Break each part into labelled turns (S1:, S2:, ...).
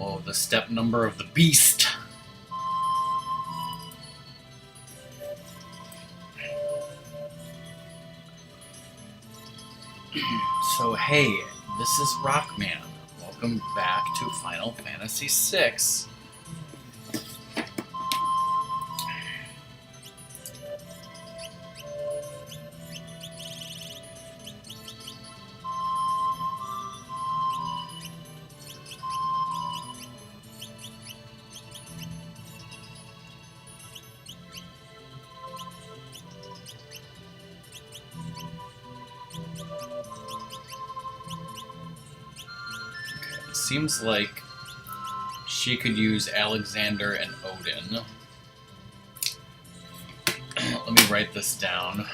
S1: Oh, the step number of the beast. So hey, this is Rockman. Welcome back to Final Fantasy VI. Seems like she could use Alexander and Odin. Let me write this down.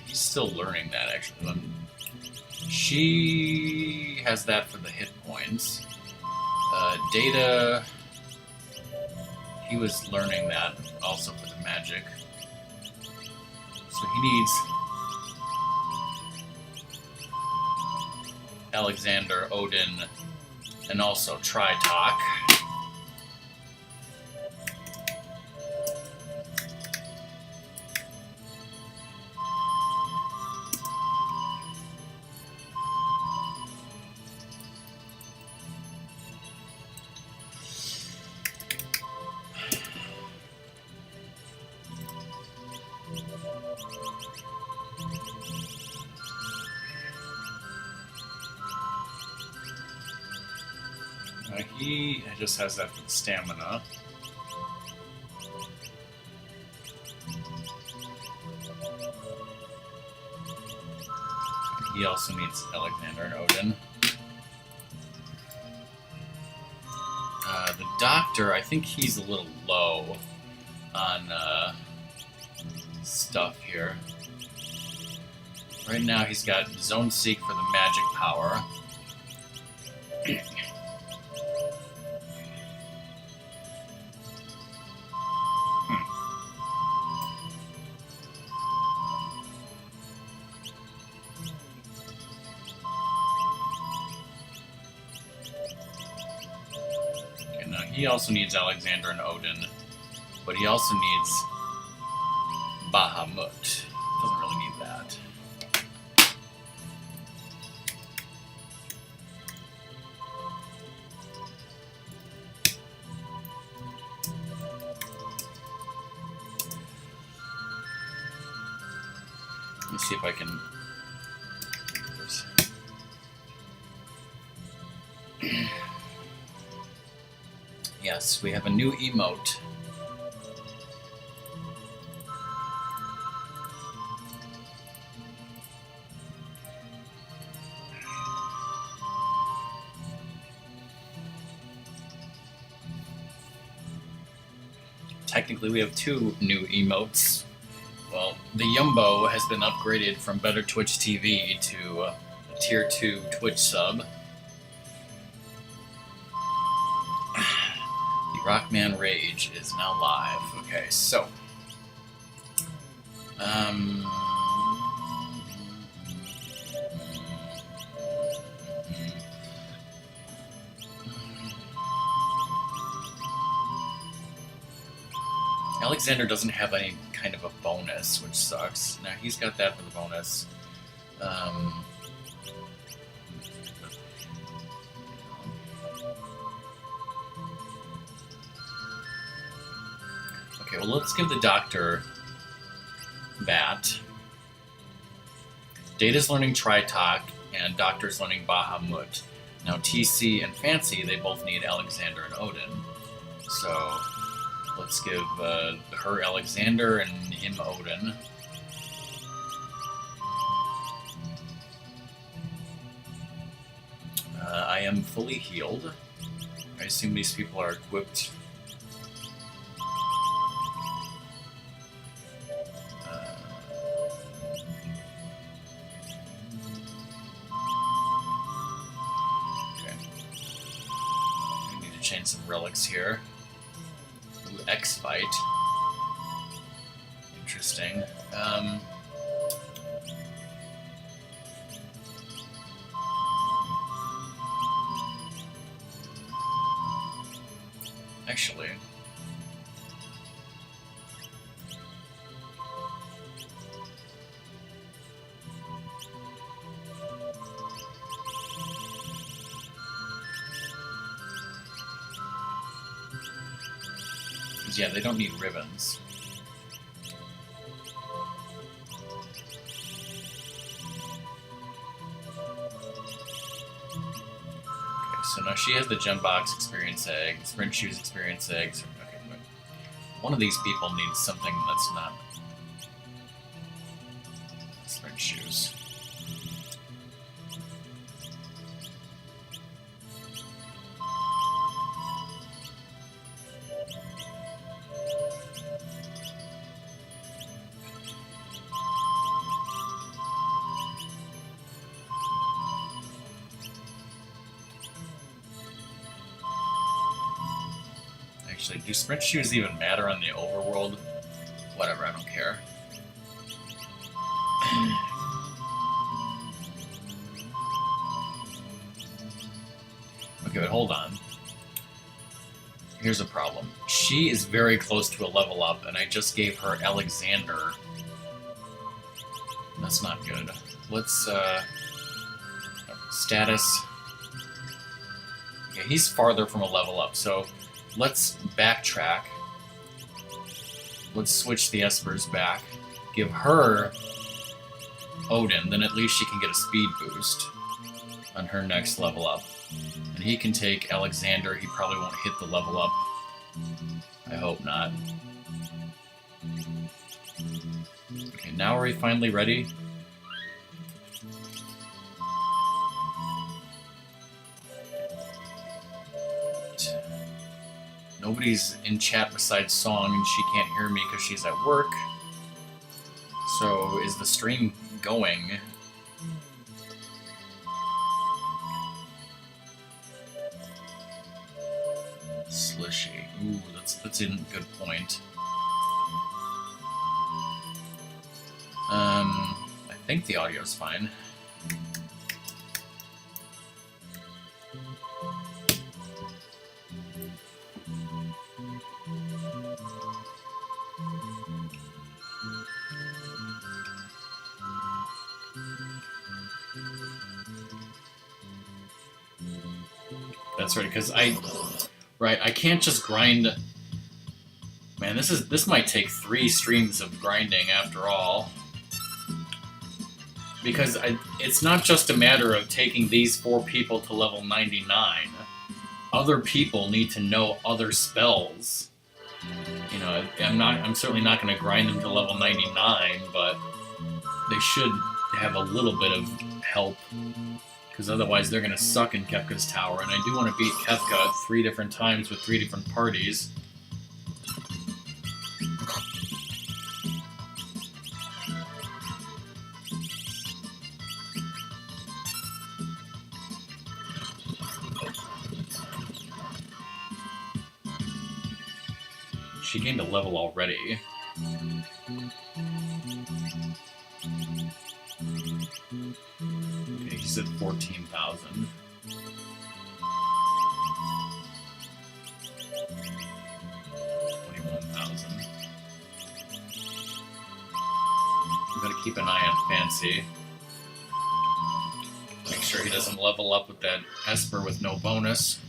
S1: He's still learning that, actually. She has that for the hit points. Data, he was learning that also for the magic. So he needs Alexander, Odin, and also Tritok. He just has that for the stamina. He also needs Alexander and Odin. The doctor, I think he's a little low on stuff here. Right now he's got Zone Seek for the magic power. He also needs Alexander and Odin, but he also needs Bahamut. Doesn't really need that. Let me see if I can... Yes, we have a new emote. Technically, we have two new emotes. Well, the Yumbo has been upgraded from Better Twitch TV to a Tier 2 Twitch sub. Rockman Rage is now live. Okay, so Alexander doesn't have any kind of a bonus, which sucks. Now he's got that for the bonus. Okay, well, let's give the doctor that. Data's learning Tritok, and Doctor's learning Bahamut. Now, TC and Fancy, they both need Alexander and Odin. So, let's give her Alexander and him Odin. I am fully healed. I assume these people are equipped. chain some relics here. Ooh, X-Fight. Interesting. Actually... yeah, they don't need ribbons. Okay, so now she has the gem box experience egg, sprint shoes experience eggs. Okay, but one of these people needs something that's not sprint shoes. Actually, do sprint shoes even matter on the overworld? Whatever, I don't care. Okay, but hold on. Here's a problem. She is very close to a level up, and I just gave her Alexander. That's not good. Let's, status. Okay, he's farther from a level up, so let's backtrack. Let's switch the Espers back. Give her Odin, then at least she can get a speed boost on her next level up. And he can take Alexander. He probably won't hit the level up. I hope not. Okay, now are we finally ready? Nobody's in chat besides Song, and she can't hear me because she's at work. So, is the stream going? Slishy. Ooh, that's a good point. I think the audio's fine. That's right, because I can't just grind. Man, this might take 3 streams of grinding after all. Because it's not just a matter of taking these 4 people to level 99. Other people need to know other spells. You know, I'm certainly not going to grind them to level 99, but they should have a little bit of help. Because otherwise they're going to suck in Kefka's tower, and I do want to beat Kefka 3 different times with 3 different parties. She gained a level already. Okay, he's at 14,000. I'm gonna keep an eye on Fancy. Make sure he doesn't level up with that Esper with no bonus.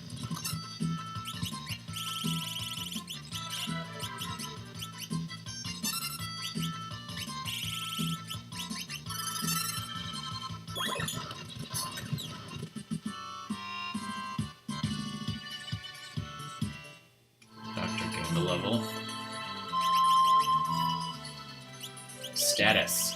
S1: Doctor gained a level. Status.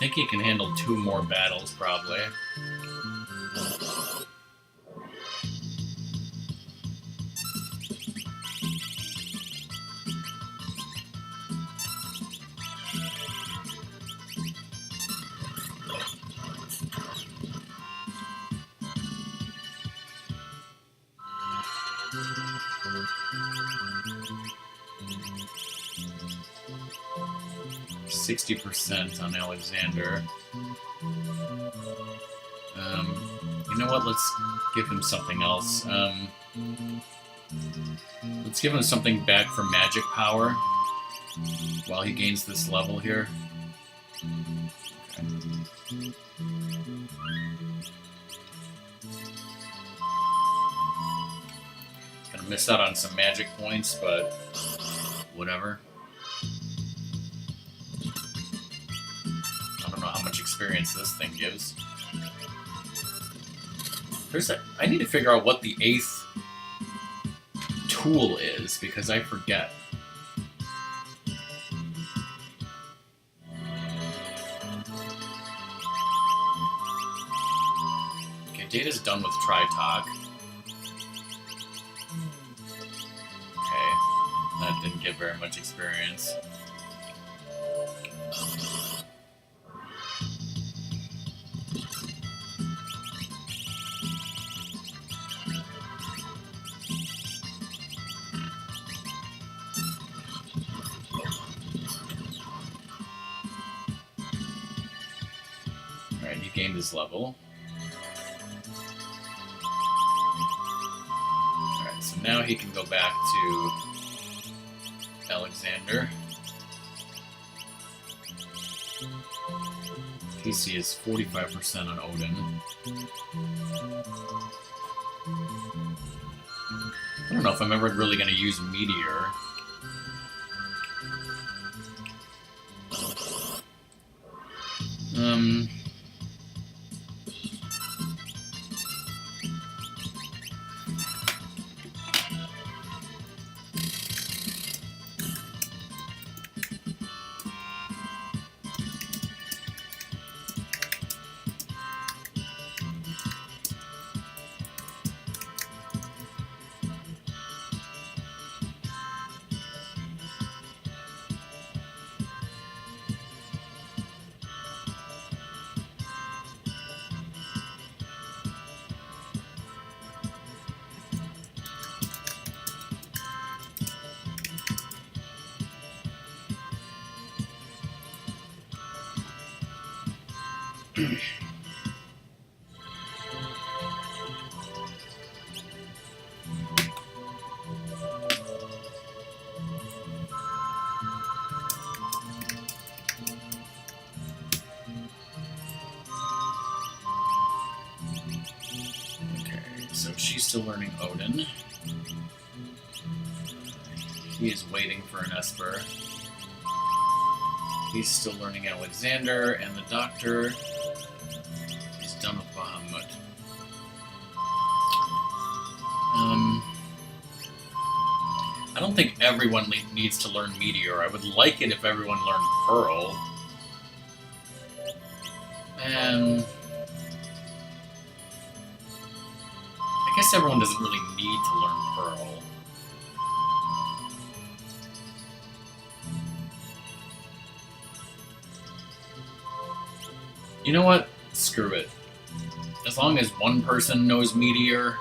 S1: think he can handle 2 more battles, probably. %on Alexander. You know what? Let's give him something else. Let's give him something back for magic power while he gains this level here. Okay. Gonna miss out on some magic points, but whatever. I don't know how much experience this thing gives. I need to figure out what the 8th tool is, because I forget. Okay, Data's done with Tri-Talk. Okay, that didn't get very much experience. Alright, he gained his level. Alright, so now he can go back to Alexander. PC is 45% on Odin. I don't know if I'm ever really going to use Meteor. So she's still learning Odin. He is waiting for an Esper. He's still learning Alexander, and the Doctor is done with Bahamut. I don't think everyone needs to learn Meteor. I would like it if everyone learned Pearl. And I guess everyone doesn't really need to learn Pearl. You know what? Screw it. As long as one person knows Meteor.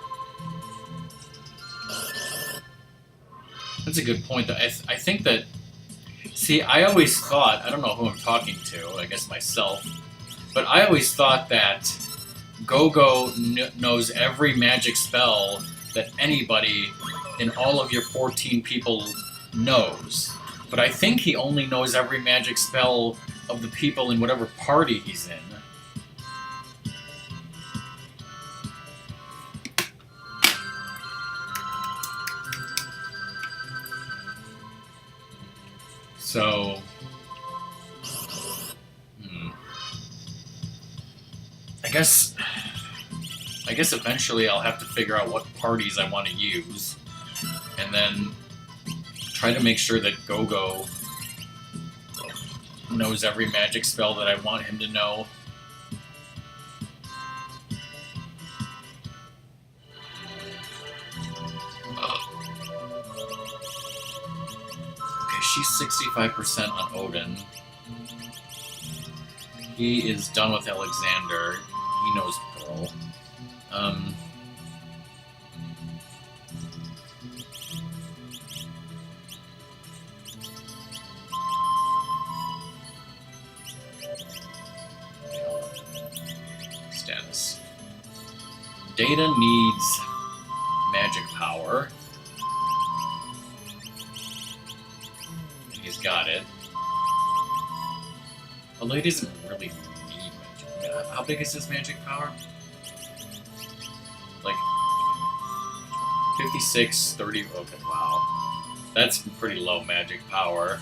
S1: That's a good point, though. I think that... See, I always thought... I don't know who I'm talking to. I guess myself. But I always thought that Gogo knows every magic spell that anybody in all of your 14 people knows. But I think he only knows every magic spell of the people in whatever party he's in. So, I guess eventually I'll have to figure out what parties I want to use, and then try to make sure that Gogo knows every magic spell that I want him to know. Okay, she's 65% on Odin. He is done with Alexander. He knows Pearl. Status. Data needs magic power. He's got it. Although he doesn't really need magic. How big is his magic power? Like 56, 30. Okay, wow. That's pretty low magic power.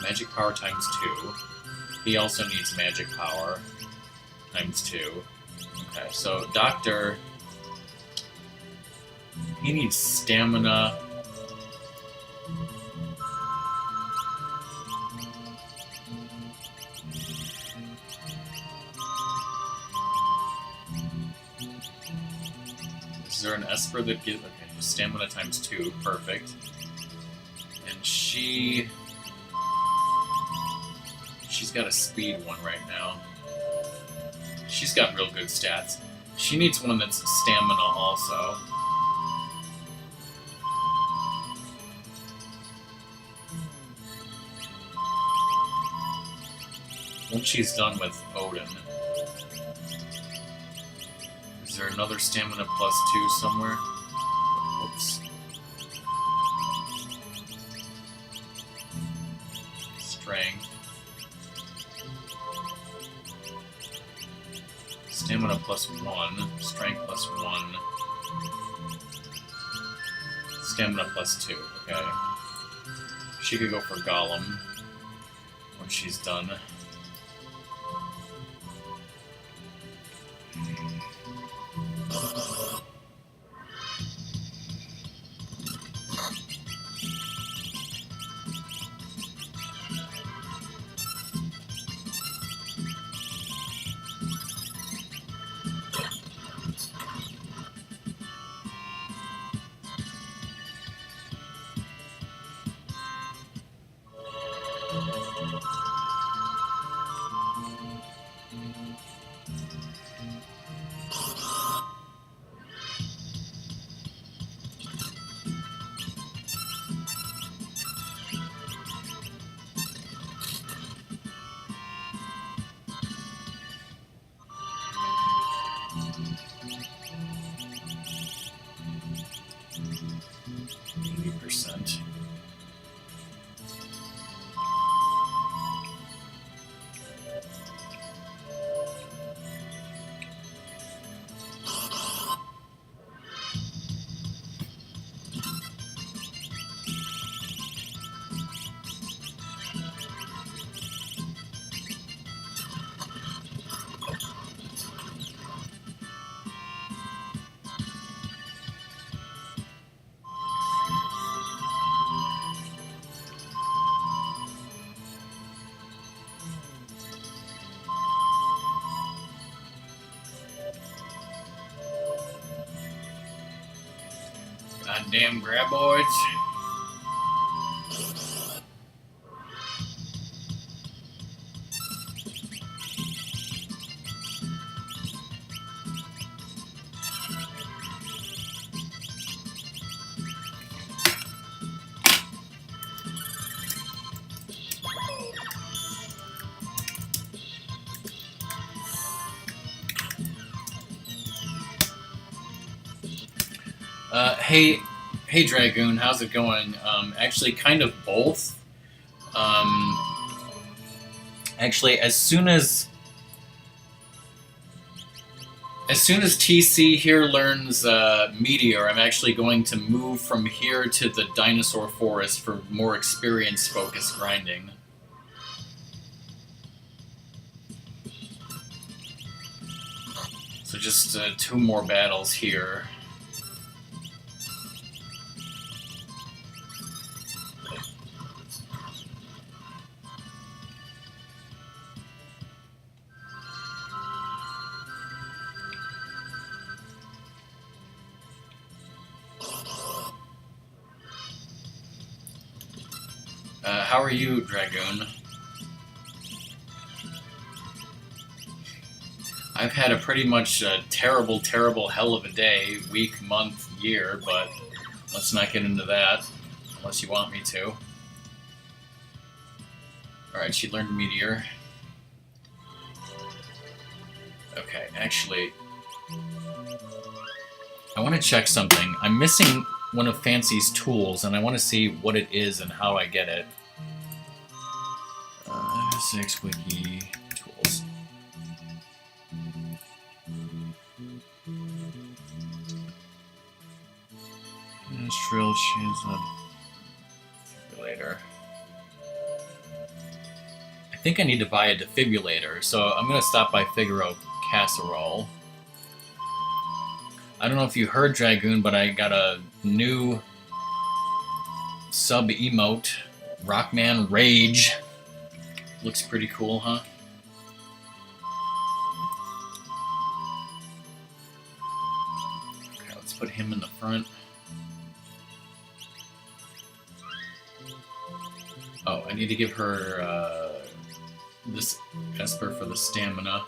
S1: Magic power times 2. He also needs magic power times 2. Okay, so Doctor, he needs stamina. Is there an Esper that gives... Okay, stamina times 2, perfect. And she's got a speed one right now. She's got real good stats. She needs one that's stamina also. Once she's done with Odin. Is there another stamina plus 2 somewhere? Whoops. Strength. Stamina plus 1, strength plus 1, stamina plus 2, okay. She could go for Gollum when she's done. Goddamn graboids. Hey Dragoon, how's it going? Actually, kind of both. Actually, as soon as TC here learns Meteor, I'm actually going to move from here to the Dinosaur Forest for more experience-focused grinding. So just 2 more battles here. How are you, Dragoon? I've had a pretty much terrible, terrible hell of a day, week, month, year, but let's not get into that, unless you want me to. Alright, she learned Meteor. Okay, actually, I want to check something. I'm missing one of Fancy's tools, and I want to see what it is and how I get it. 6 wiki tools. Industrial chance defibrillator. I think I need to buy a defibrillator, so I'm gonna stop by Figaro Casserole. I don't know if you heard, Dragoon, but I got a new sub emote, Rockman Rage. Looks pretty cool, huh? Okay, let's put him in the front. Oh, I need to give her this Esper for the stamina.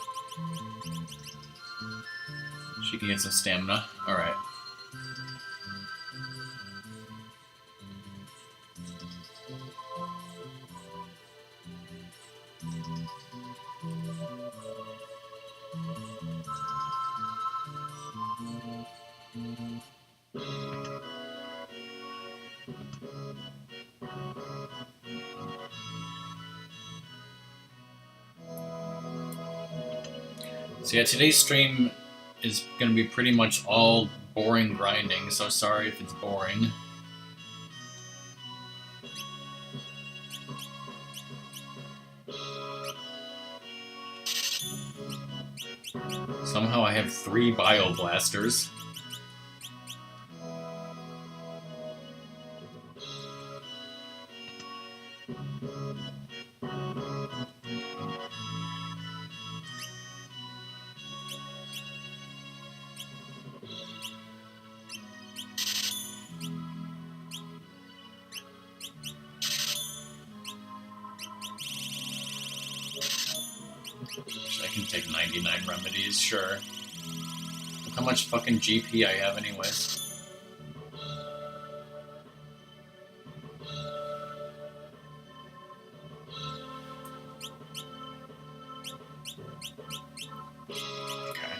S1: She can get some stamina. Alright. So yeah, today's stream is going to be pretty much all boring grinding, so sorry if it's boring. Somehow I have 3 Bioblasters. I can take 99 remedies, sure. Look how much fucking GP I have anyways. Okay.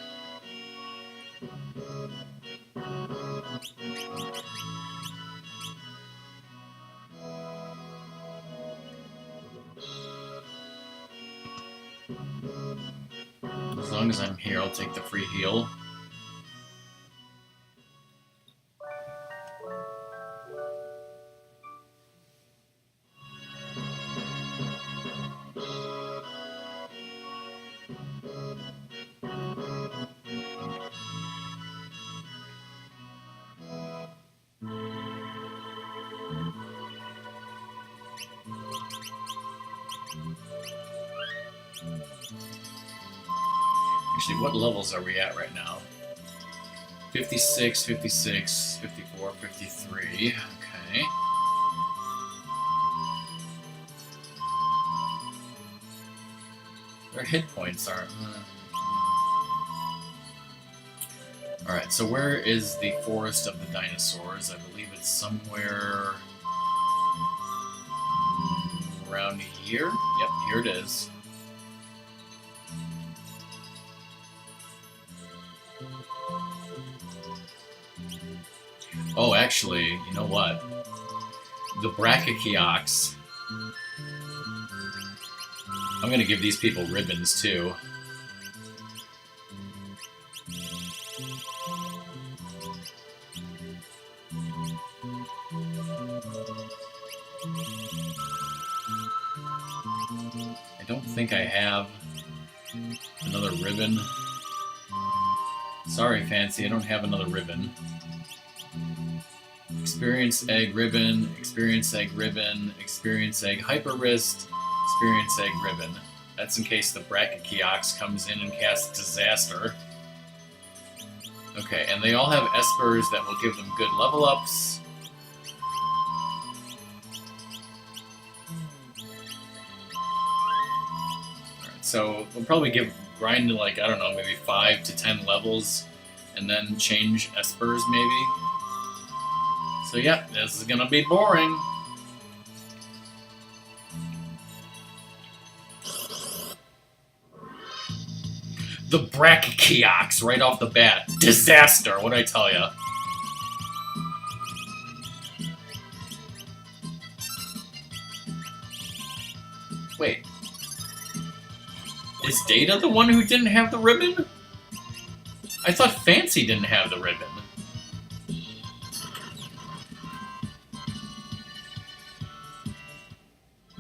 S1: As long as I'm here, I'll take the free heal. Actually, what levels are we at right now? 56, 56, 54, 53. Okay. Their hit points aren't... Alright, so where is the Forest of the Dinosaurs? I believe it's somewhere... around here? Yep, here it is. Oh, actually, you know what? The Brachiox. I'm gonna give these people ribbons, too. I don't think I have another ribbon. Sorry, Fancy, I don't have another ribbon. Experience Egg Ribbon, Experience Egg Ribbon, Experience Egg Hyper Wrist, Experience Egg Ribbon. That's in case the Brachiox comes in and casts Disaster. Okay, and they all have espers that will give them good level ups. Alright, so we'll probably grind to like, I don't know, maybe 5 to 10 levels and then change espers maybe. So yeah, this is gonna be boring. The Brachiox right off the bat. Disaster, what'd I tell ya? Wait. Is Data the one who didn't have the ribbon? I thought Fancy didn't have the ribbon.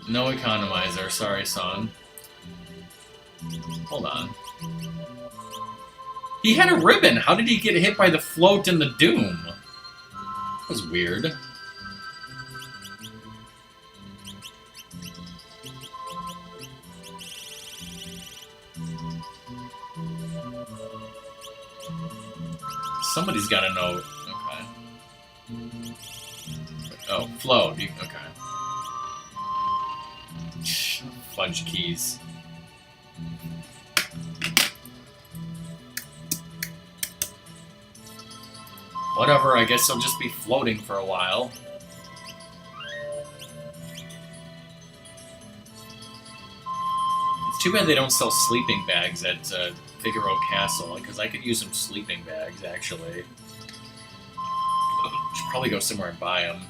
S1: No economizer, sorry, Song. Hold on. He had a ribbon! How did he get hit by the float and the doom? That was weird. Somebody's gotta know. Okay. Oh, flow. Okay. Fudge keys. Whatever, I guess he'll just be floating for a while. It's too bad they don't sell sleeping bags at Figaro Castle, because I could use some sleeping bags, actually. Should probably go somewhere and buy them.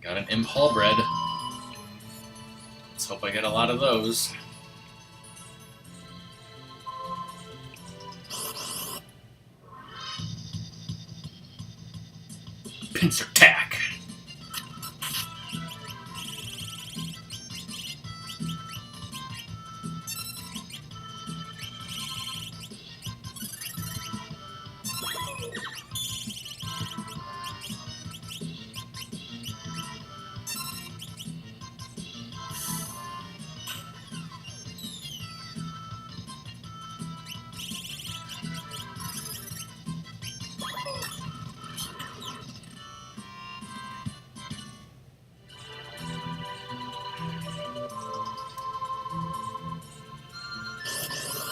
S1: Got an Imp Halbred. Let's hope I get a lot of those. Pincer Tack.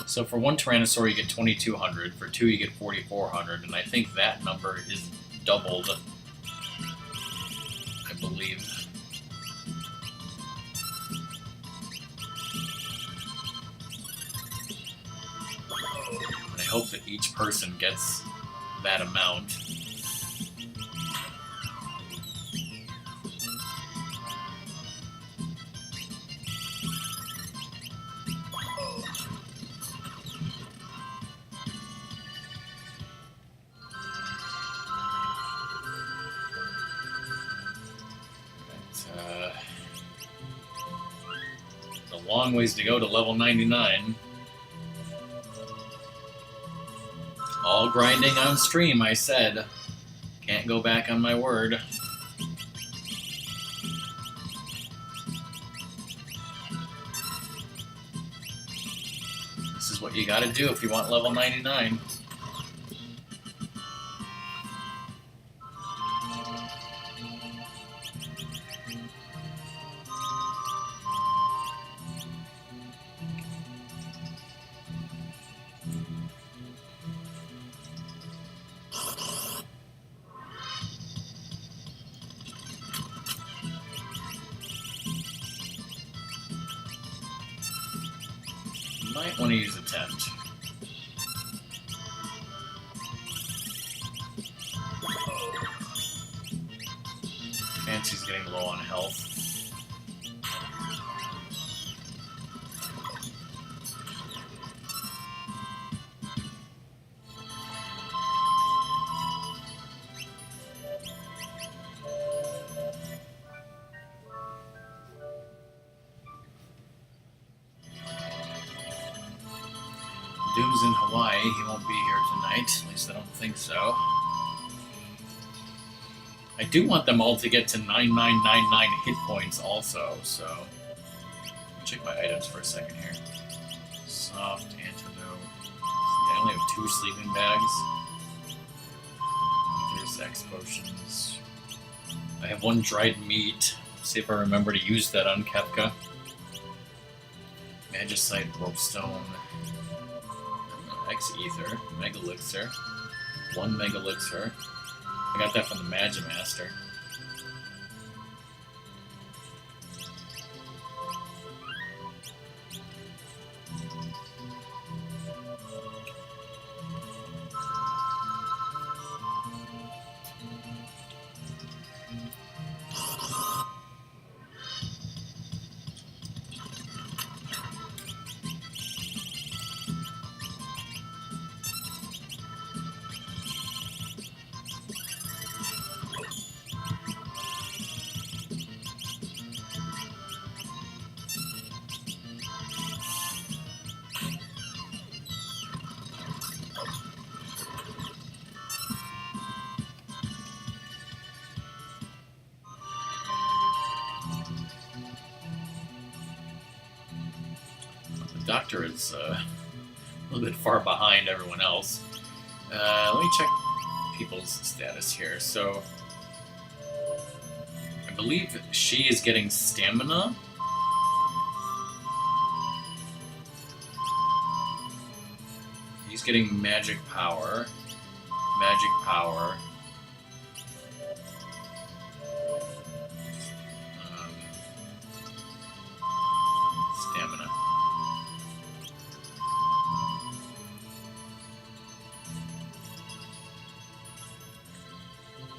S1: So for one Tyrannosaur you get 2,200, for two you get 4,400, and I think that number is doubled, I believe. And I hope that each person gets that amount. Long ways to go to level 99. All grinding on stream, I said. Can't go back on my word. This is what you gotta do if you want level 99. Might want to use a tent. Fancy's getting low on health. Doom's in Hawaii. He won't be here tonight. At least I don't think so. I do want them all to get to 9999 hit points also, so... Let me check my items for a second here. Soft antidote. See, I only have 2 sleeping bags. There's X potions. I have 1 dried meat. See if I remember to use that on Kefka. Magicite, Ropestone. X Ether, Mega Elixir, 1 Mega Elixir. I got that from the Magimaster. Doctor is a little bit far behind everyone else. Let me check people's status here. So, I believe she is getting stamina. He's getting magic power. Magic power. Stamina.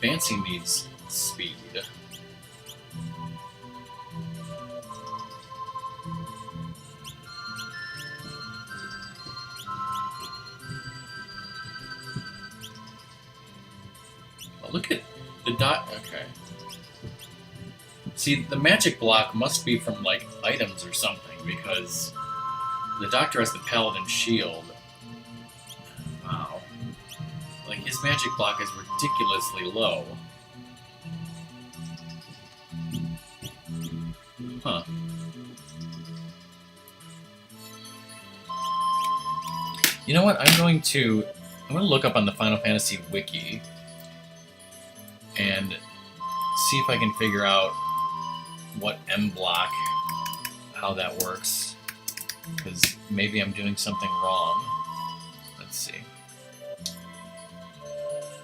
S1: Fancy needs speed. Oh, look at the dot. Okay. See, the magic block must be from, like, items or something, because the Doctor has the Paladin shield. Wow. Like, his magic block is ridiculously low. Huh. You know what? I'm going to look up on the Final Fantasy wiki and see if I can figure out what M block, how that works, because maybe I'm doing something wrong. Let's see.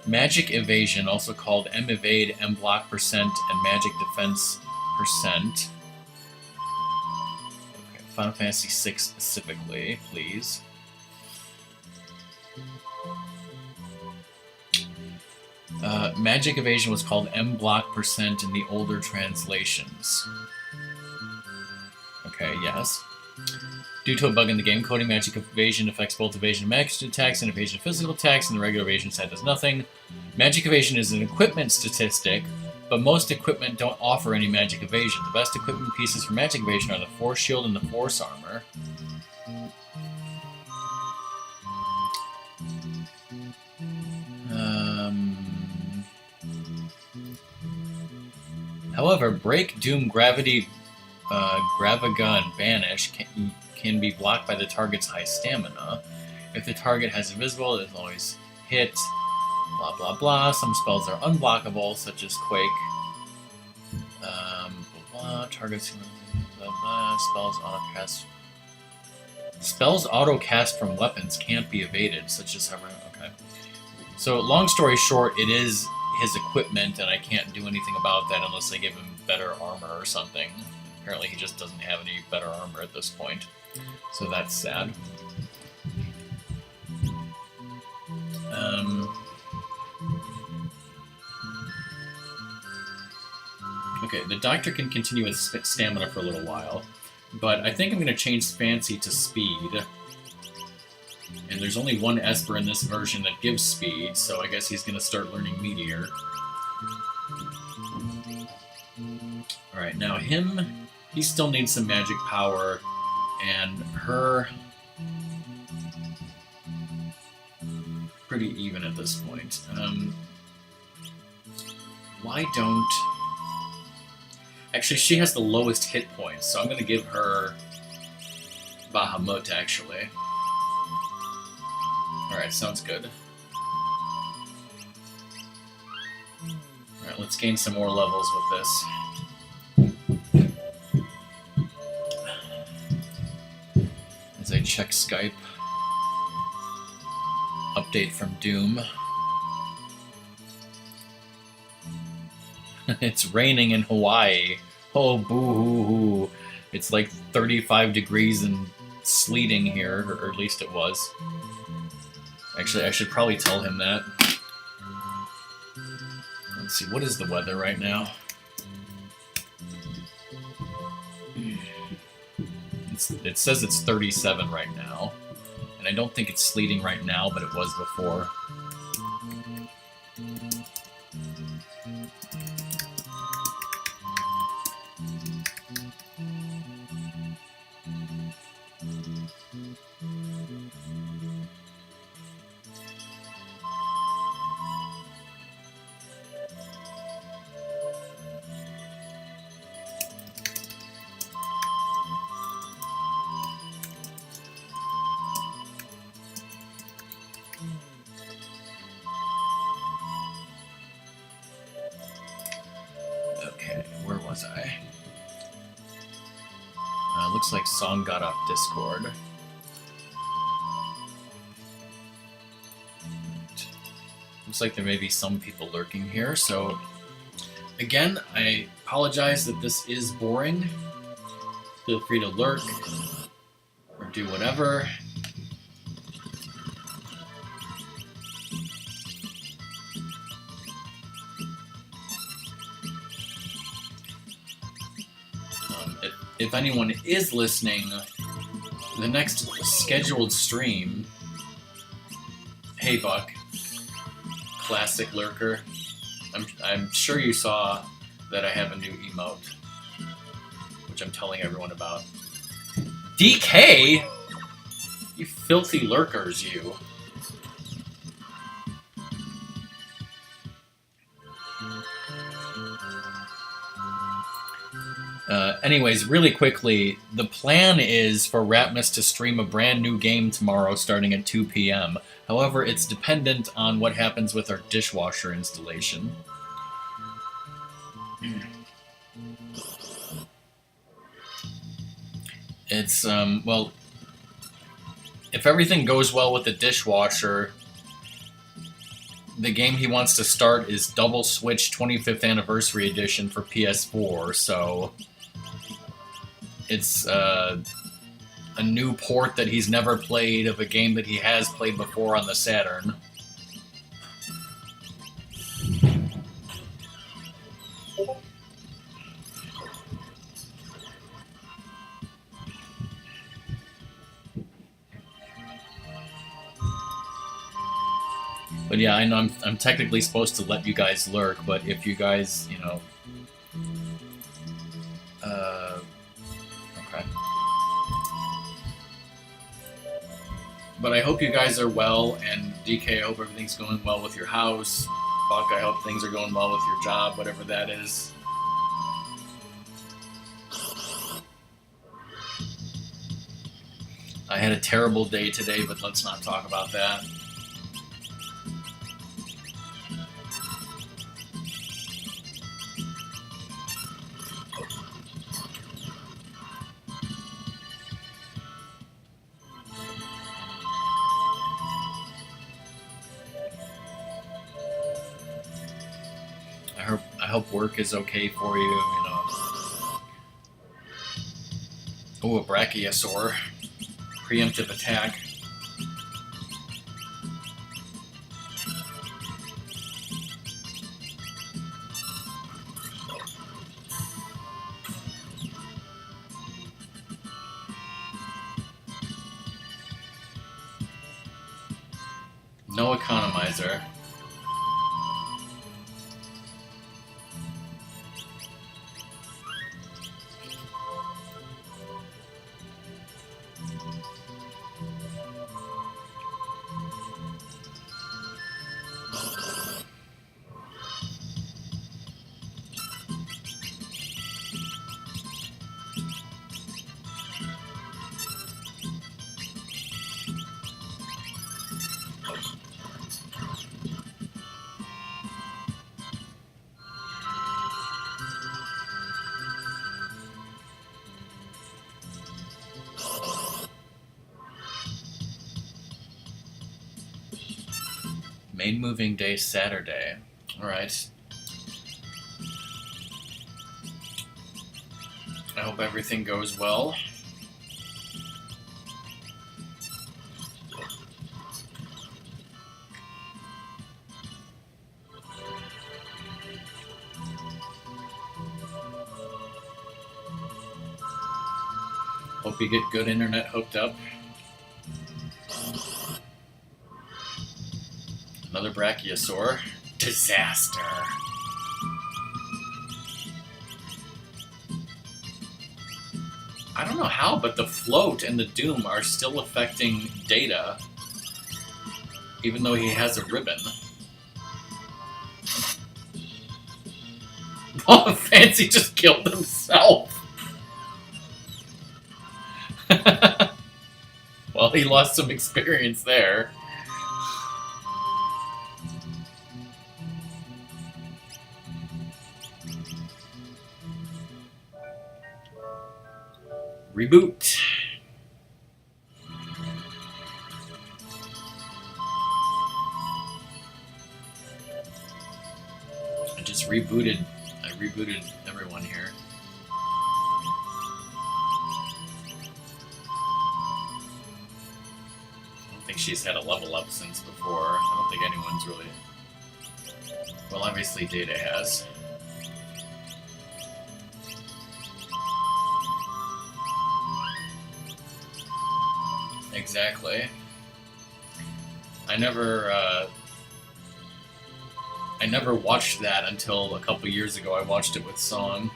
S1: Magic Evasion, also called M Evade, M Block percent, and Magic Defense percent. Okay, Final Fantasy VI specifically, please. Magic Evasion was called M Block percent in the older translations. Okay, yes. Due to a bug in the game, coding Magic Evasion affects both evasion of magic attacks and evasion of physical attacks, and the regular evasion side does nothing. Magic Evasion is an equipment statistic, but most equipment don't offer any Magic Evasion. The best equipment pieces for Magic Evasion are the Force Shield and the Force Armor. However, Break, Doom, Gravity, Graviga, and Banish can be blocked by the target's high stamina. If the target has invisible, it is always hit. Blah blah blah. Some spells are unblockable, such as Quake. Blah blah. Targets. Blah blah. Spells autocast. Spells autocast from weapons can't be evaded, such as hovering. Okay. So, long story short, it is his equipment, and I can't do anything about that unless I give him better armor or something. apparently he just doesn't have any better armor at this point. So that's sad. Okay, the Doctor can continue with stamina for a little while, but I think I'm going to change Fancy to speed. And there's only one Esper in this version that gives speed, so I guess he's going to start learning Meteor. Alright, now him, he still needs some magic power, and her... pretty even at this point. Why don't... Actually, she has the lowest hit points, so I'm going to give her Bahamut, actually. Alright, sounds good. Alright, let's gain some more levels with this. As I check Skype. Update from Doom. It's raining in Hawaii. Oh, boo-hoo-hoo. It's like 35 degrees and sleeting here, or at least it was. Actually, I should probably tell him that. Let's see, what is the weather right now? It says it's 37 right now. And I don't think it's sleeting right now, but it was before. Okay, where was I? Looks like Song got off Discord. Looks like there may be some people lurking here, so again, I apologize that this is boring. Feel free to lurk or do whatever. If anyone is listening, the next scheduled stream, hey Buck, classic lurker, I'm sure you saw that I have a new emote, which I'm telling everyone about. DK? You filthy lurkers, you. Anyways, really quickly, the plan is for Rapmus to stream a brand new game tomorrow starting at 2 p.m. However, it's dependent on what happens with our dishwasher installation. It's, well, if everything goes well with the dishwasher, the game he wants to start is Double Switch 25th Anniversary Edition for PS4, so it's a new port that he's never played of a game that he has played before on the Saturn. But yeah, I know I'm technically supposed to let you guys lurk, but if you guys, you know... okay. But I hope you guys are well, and DK, I hope everything's going well with your house. Buck, I hope things are going well with your job, whatever that is. I had a terrible day today, but let's not talk about that. I hope work is okay for you, you know. Oh, a Brachiosaur. Preemptive attack. No economizer. Main moving day Saturday. Alright. I hope everything goes well. Hope you get good internet hooked up. Another Brachiosaur. Disaster. I don't know how, but the Float and the Doom are still affecting Data, even though he has a ribbon. Oh, Fancy just killed himself. Well, he lost some experience there. Reboot. I just rebooted. I rebooted everyone here. I don't think she's had a level up since before. I don't think anyone's really... Well, obviously Data has. Exactly. I never watched that until a couple years ago. I watched it with Song.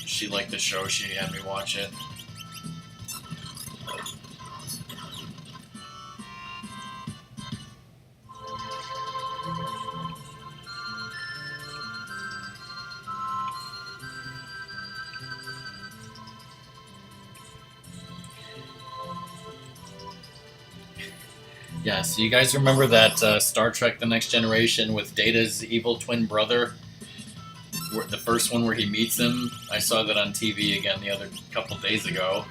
S1: She liked the show. She had me watch it. Yeah, so you guys remember that Star Trek The Next Generation with Data's evil twin brother? The first one where he meets him? I saw that on TV again the other couple days ago.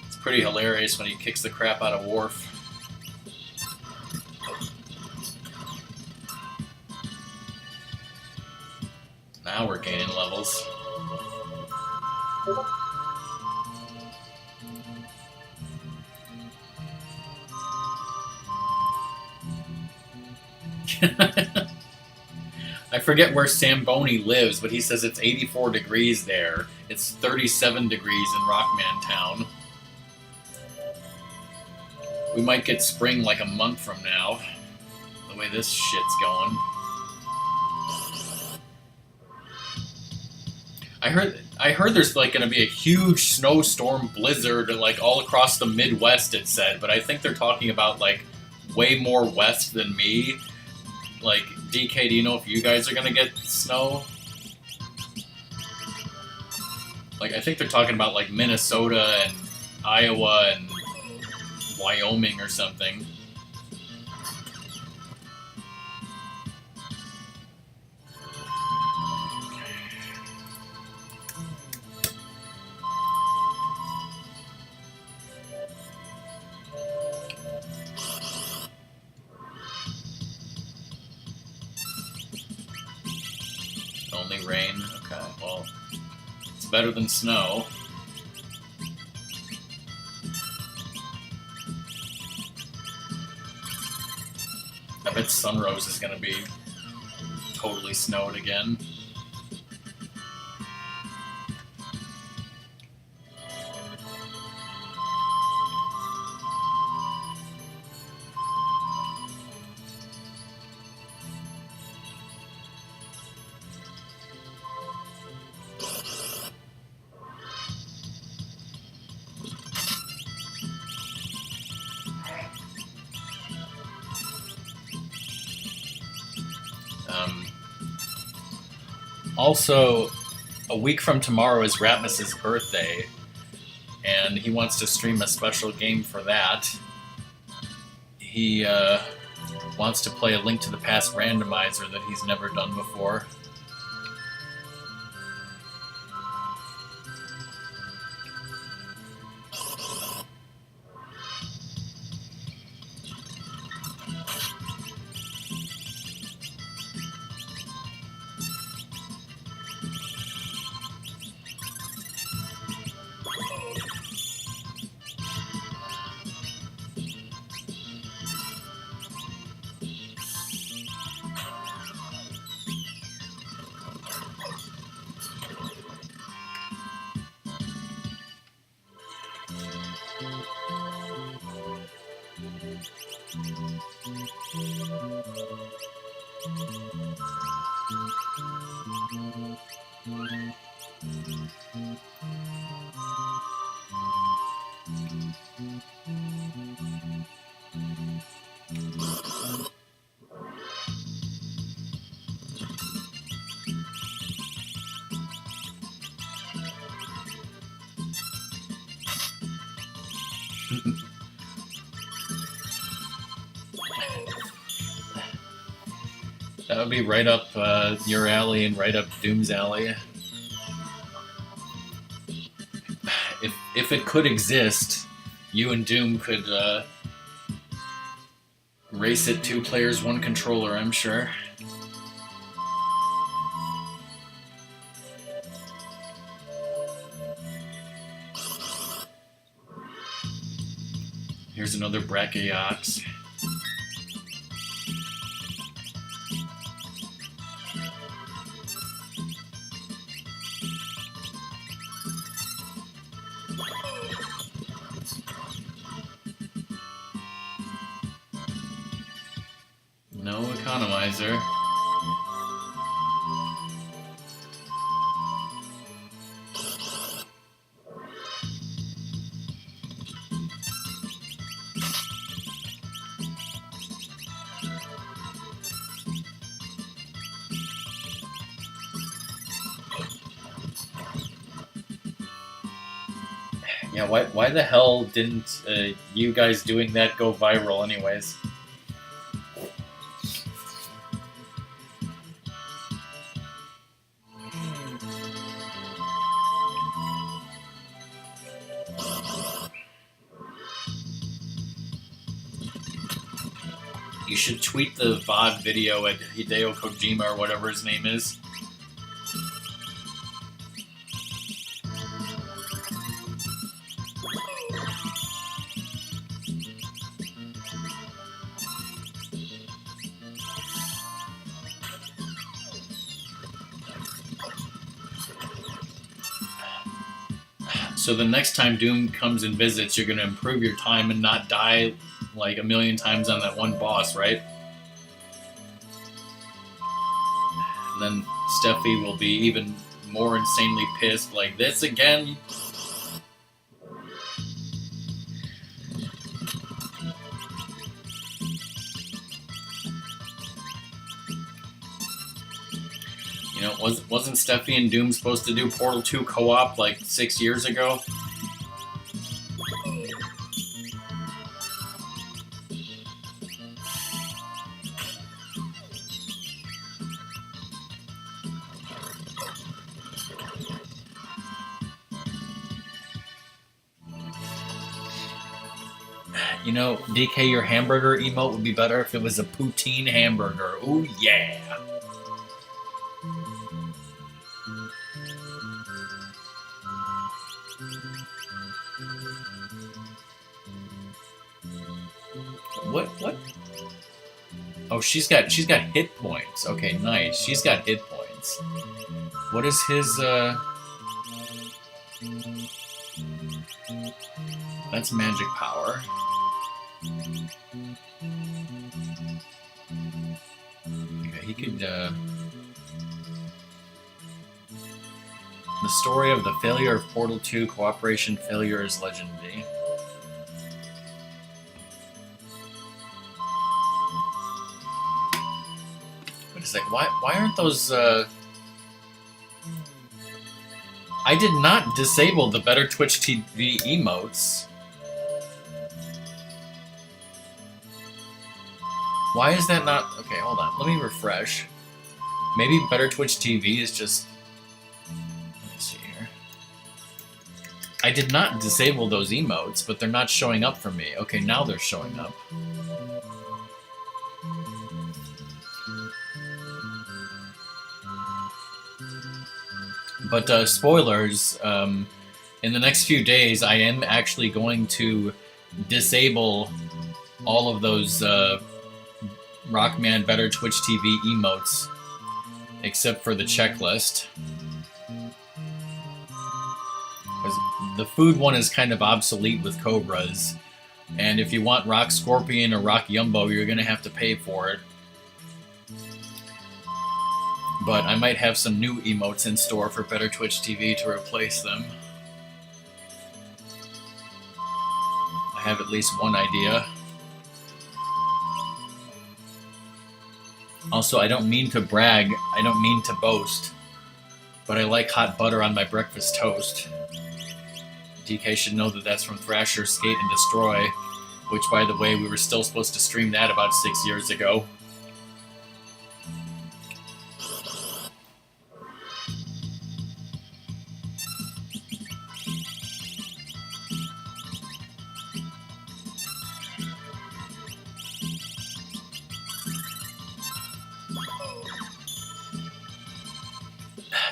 S1: It's pretty hilarious when he kicks the crap out of Worf. Now we're gaining levels. I forget where Samboni lives, but he says it's 84 degrees there. It's 37 degrees in Rockman Town. We might get spring like a month from now, the way this shit's going. I heard there's like going to be a huge snowstorm blizzard like all across the Midwest, it said, but I think they're talking about like way more west than me. Like, DK, do you know if you guys are gonna get snow? Like, I think they're talking about like Minnesota and Iowa and Wyoming or something. Only rain? Okay, well, it's better than snow. I bet Sunrose is gonna be totally snowed again. Also, a week from tomorrow is Ratmus's birthday, and he wants to stream a special game for that. He wants to play a Link to the Past randomizer that he's never done before. That would be right up your alley and right up Doom's alley. If it could exist, you and Doom could race it 2 players, 1 controller, I'm sure. Here's another Brachiox. No economizer. Yeah, why the hell didn't you guys doing that go viral anyways? You should tweet the VOD video at Hideo Kojima or whatever his name is. So the next time Doom comes and visits, you're going to improve your time and not die like 1,000,000 times on that one boss, right? And then Steffi will be even more insanely pissed, like, this again? You know, wasn't Steffi and Doom supposed to do Portal 2 co-op like 6 years ago? You know, DK, your hamburger emote would be better if it was a poutine hamburger. Ooh, yeah. What? Oh, she's got hit points. Okay, nice. She's got hit points. What is his? That's magic power. Okay, he could. The story of the failure of Portal 2 cooperation failure is legendary. Wait a sec. Why aren't those? I did not disable the Better Twitch TV emotes. Why is that not? Okay, hold on. Let me refresh. Maybe Better Twitch TV is just. I did not disable those emotes, but they're not showing up for me. Okay, now they're showing up. But spoilers, in the next few days, I am actually going to disable all of those Rockman Better Twitch TV emotes, except for the checklist. The food one is kind of obsolete with Cobras, and if you want Rock Scorpion or Rock Yumbo, you're going to have to pay for it. But I might have some new emotes in store for Better Twitch TV to replace them. I have at least one idea. Also, I don't mean to brag, I don't mean to boast, but I like hot butter on my breakfast toast. DK should know that that's from Thrasher Skate and Destroy, which, by the way, we were still supposed to stream that about 6 years ago.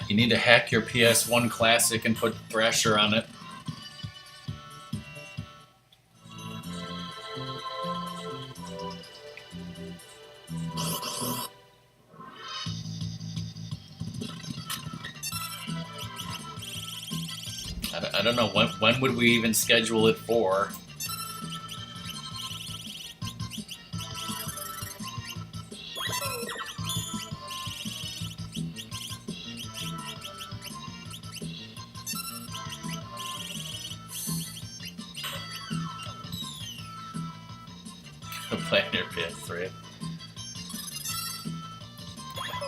S1: You need to hack your PS1 Classic and put Thrasher on it. I don't know, when would we even schedule it for? Play on your PS3.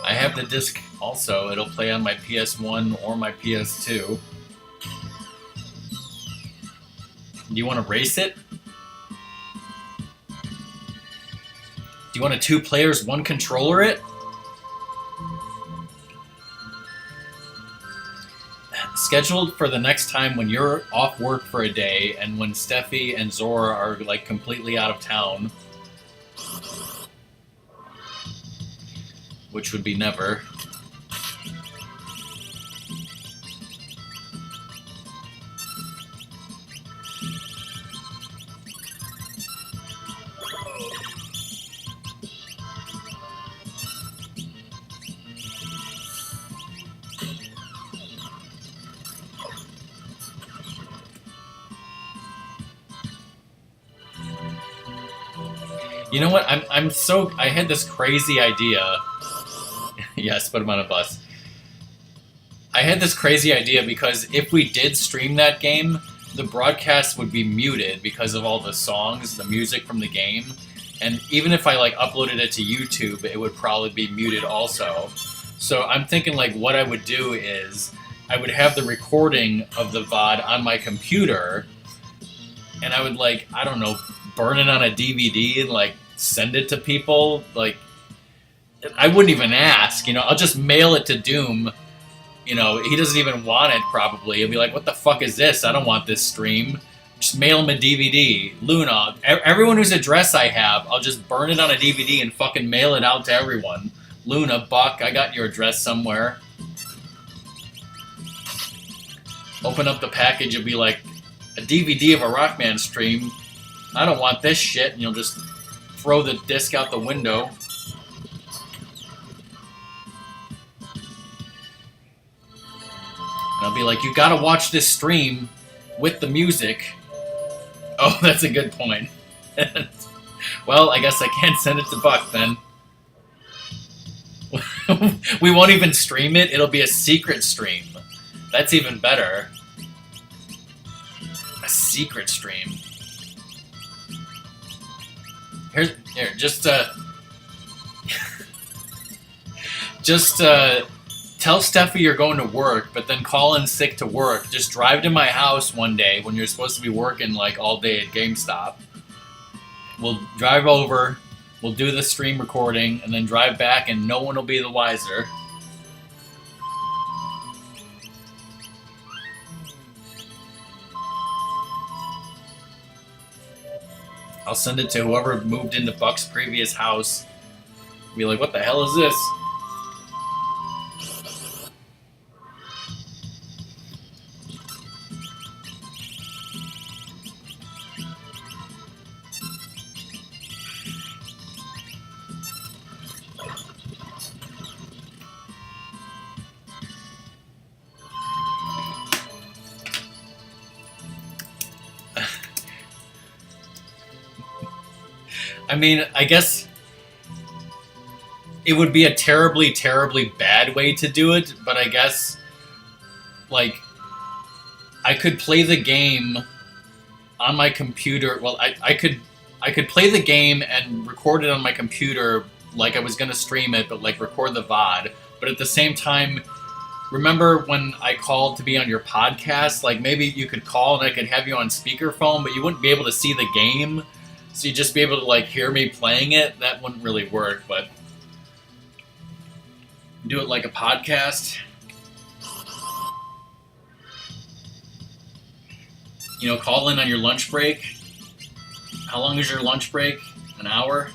S1: I have the disc also. It'll play on my PS1 or my PS2. Do you want to race it? Do you want a 2 players, 1 controller it? Scheduled for the next time when you're off work for a day and when Steffi and Zora are like completely out of town. Which would be never. You know what? I had this crazy idea. Yes, put him on a bus. I had this crazy idea because if we did stream that game, the broadcast would be muted because of all the songs, the music from the game. And even if I like uploaded it to YouTube, it would probably be muted also. So I'm thinking like what I would do is I would have the recording of the VOD on my computer and I would like, I don't know, burn it on a DVD and like send it to people. Like, I wouldn't even ask, you know, I'll just mail it to Doom. You know, he doesn't even want it probably. He'll be like, what the fuck is this? I don't want this stream. Just mail him a DVD. Luna, everyone whose address I have, I'll just burn it on a DVD and fucking mail it out to everyone. Luna, Buck, I got your address somewhere. Open up the package and be like, a DVD of a Rockman stream. I don't want this shit. And you'll just throw the disc out the window. And I'll be like, you gotta watch this stream with the music. Oh, that's a good point. Well, I guess I can't send it to Buck then. We won't even stream it. It'll be a secret stream. That's even better. A secret stream. Here, just tell Steffi you're going to work, but then call in sick to work. Just drive to my house one day when you're supposed to be working like all day at GameStop. We'll drive over, we'll do the stream recording, and then drive back, and no one will be the wiser. I'll send it to whoever moved into Buck's previous house. Be like, what the hell is this? I mean, I guess it would be a terribly, terribly bad way to do it, but I guess, like, I could play the game on my computer. Well, I could play the game and record it on my computer like I was going to stream it, but, like, record the VOD. But at the same time, remember when I called to be on your podcast? Like, maybe you could call and I could have you on speakerphone, but you wouldn't be able to see the game. So you'd just be able to, like, hear me playing it. That wouldn't really work, but do it like a podcast. You know, call in on your lunch break. How long is your lunch break? An hour?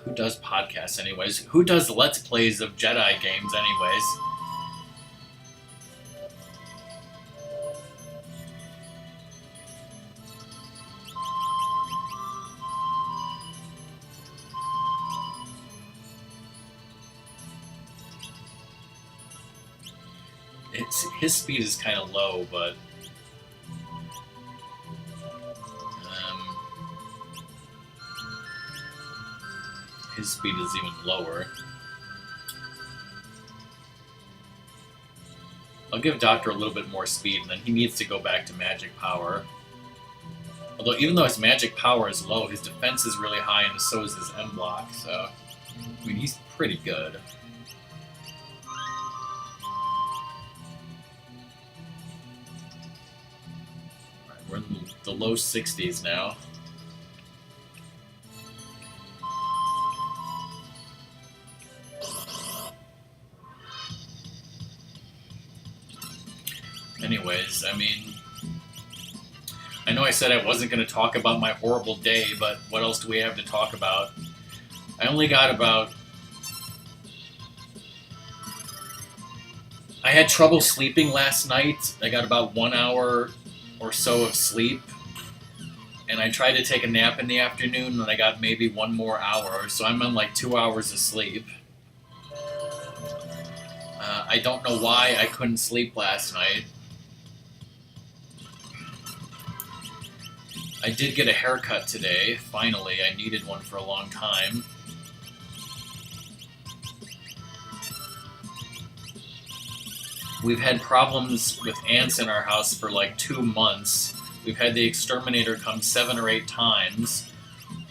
S1: Who does podcasts anyways? Who does Let's Plays of Jedi games anyways? His speed is kind of low, but his speed is even lower. I'll give Doctor a little bit more speed, and then he needs to go back to magic power. Although, even though his magic power is low, his defense is really high, and so is his M block, so I mean, he's pretty good. Alright, we're in the low 60s now. Anyways, I mean, I know I said I wasn't going to talk about my horrible day, but what else do we have to talk about? I only got about... I had trouble sleeping last night. I got about 1 hour or so of sleep, and I tried to take a nap in the afternoon, and I got maybe 1 more hour, so I'm on like 2 hours of sleep. I don't know why I couldn't sleep last night. I did get a haircut today, finally. I needed one for a long time. We've had problems with ants in our house for like 2 months. We've had the exterminator come 7 or 8 times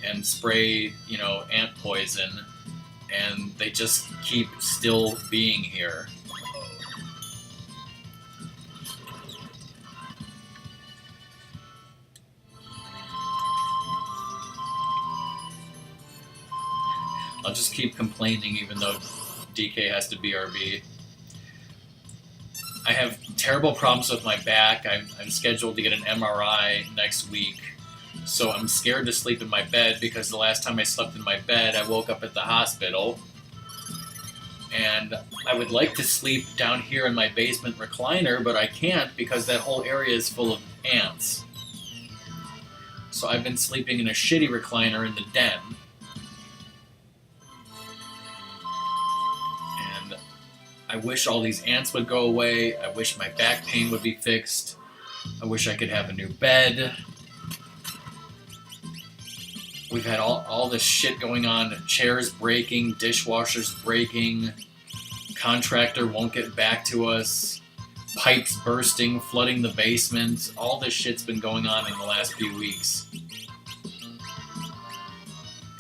S1: and spray, you know, ant poison, and they just keep still being here. I'll just keep complaining even though DK has to BRB. I have terrible problems with my back. I'm scheduled to get an MRI next week, so I'm scared to sleep in my bed because the last time I slept in my bed, I woke up at the hospital. And I would like to sleep down here in my basement recliner, but I can't because that whole area is full of ants. So I've been sleeping in a shitty recliner in the den. And I wish all these ants would go away. I wish my back pain would be fixed. I wish I could have a new bed. We've had all this shit going on. Chairs breaking, dishwashers breaking, contractor won't get back to us, pipes bursting, flooding the basement. All this shit's been going on in the last few weeks.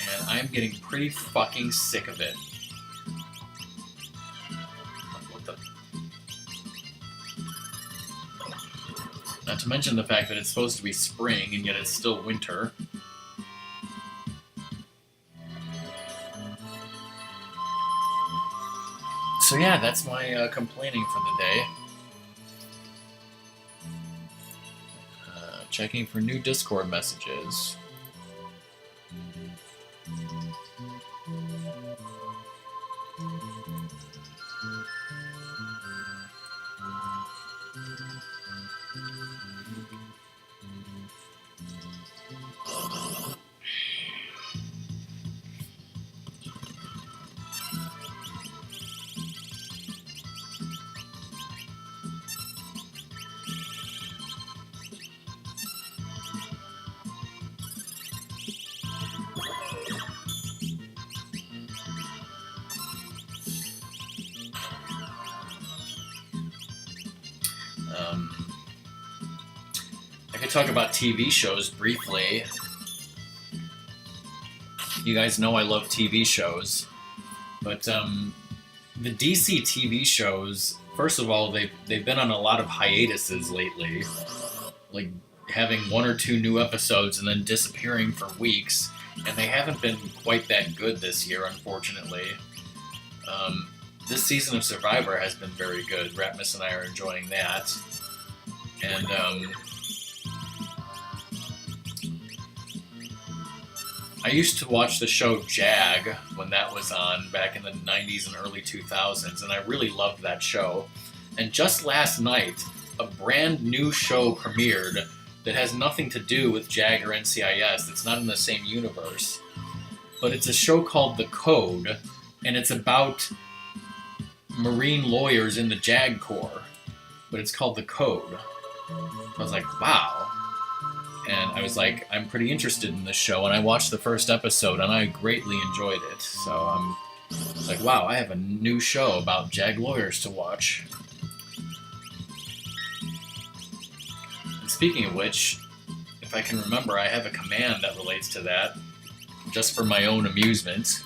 S1: And I'm getting pretty fucking sick of it. What the... Not to mention the fact that it's supposed to be spring and yet it's still winter. So yeah, that's my complaining for the day. Checking for new Discord messages. I could talk about TV shows briefly. You guys know I love TV shows, but the DC TV shows, first of all, they've been on a lot of hiatuses lately, like having one or two new episodes and then disappearing for weeks, and they haven't been quite that good this year, unfortunately. This season of Survivor has been very good. Ratmus and I are enjoying that. And I used to watch the show Jag when that was on back in the 90s and early 2000s, and I really loved that show. And just last night, a brand new show premiered that has nothing to do with Jag or NCIS. It's not in the same universe. But it's a show called The Code, and it's about Marine lawyers in the JAG Corps. But it's called The Code. I was like, wow. And I was like, I'm pretty interested in this show, and I watched the first episode, and I greatly enjoyed it. So I was like, wow, I have a new show about JAG lawyers to watch. And speaking of which, if I can remember, I have a command that relates to that, just for my own amusement.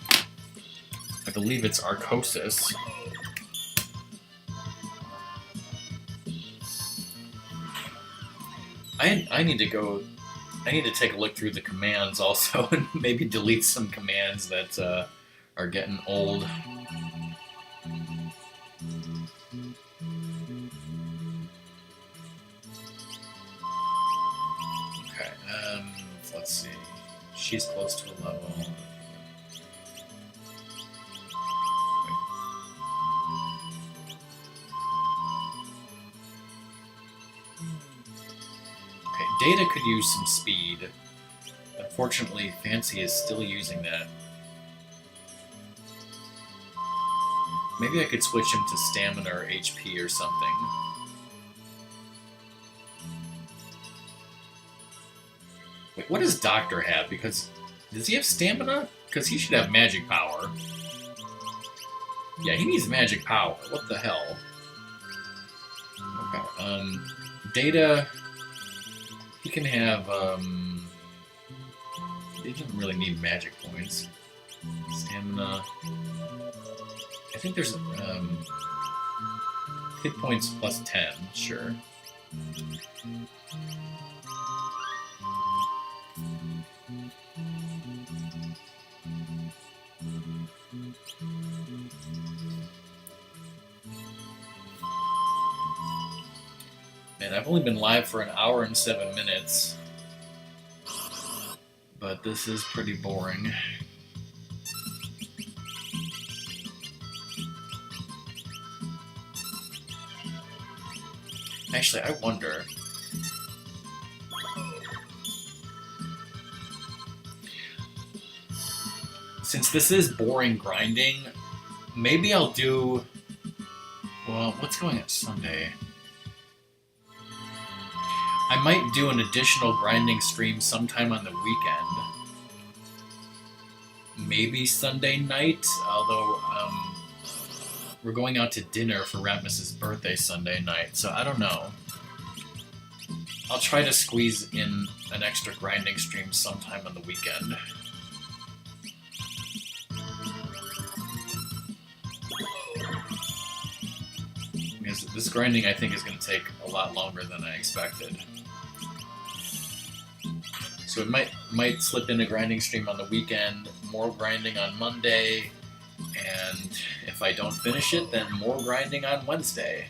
S1: I believe it's Arcosis. I need to take a look through the commands also and maybe delete some commands that are getting old. Okay, let's see. She's close to a level. Data could use some speed. Unfortunately, Fancy is still using that. Maybe I could switch him to stamina or HP or something. Wait, what does Doctor have? Because does he have stamina? Because he should have magic power. Yeah, he needs magic power. What the hell? Okay, Data... He can have, he doesn't really need magic points. Stamina. I think there's, hit points plus 10, sure. Man, I've only been live for an hour and 7 minutes, but this is pretty boring. Actually, I wonder. Since this is boring grinding, maybe I'll do... Well, what's going on Sunday? I might do an additional grinding stream sometime on the weekend. Maybe Sunday night, although we're going out to dinner for Ratmus's birthday Sunday night, so I don't know. I'll try to squeeze in an extra grinding stream sometime on the weekend. Because this grinding, I think, is going to take a lot longer than I expected. So it might slip in a grinding stream on the weekend, more grinding on Monday, and if I don't finish it, then more grinding on Wednesday.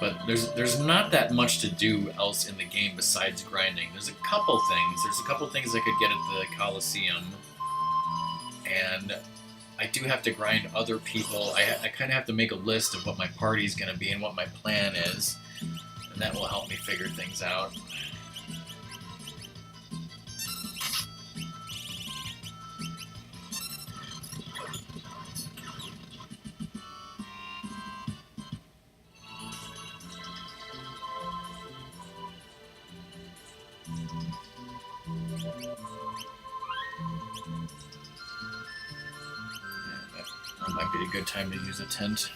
S1: But there's not that much to do else in the game besides grinding. There's a couple things. There's a couple things I could get at the Coliseum, and I do have to grind other people. I kind of have to make a list of what my party is going to be and what my plan is, and that will help me figure things out. That might be a good time to use a tent.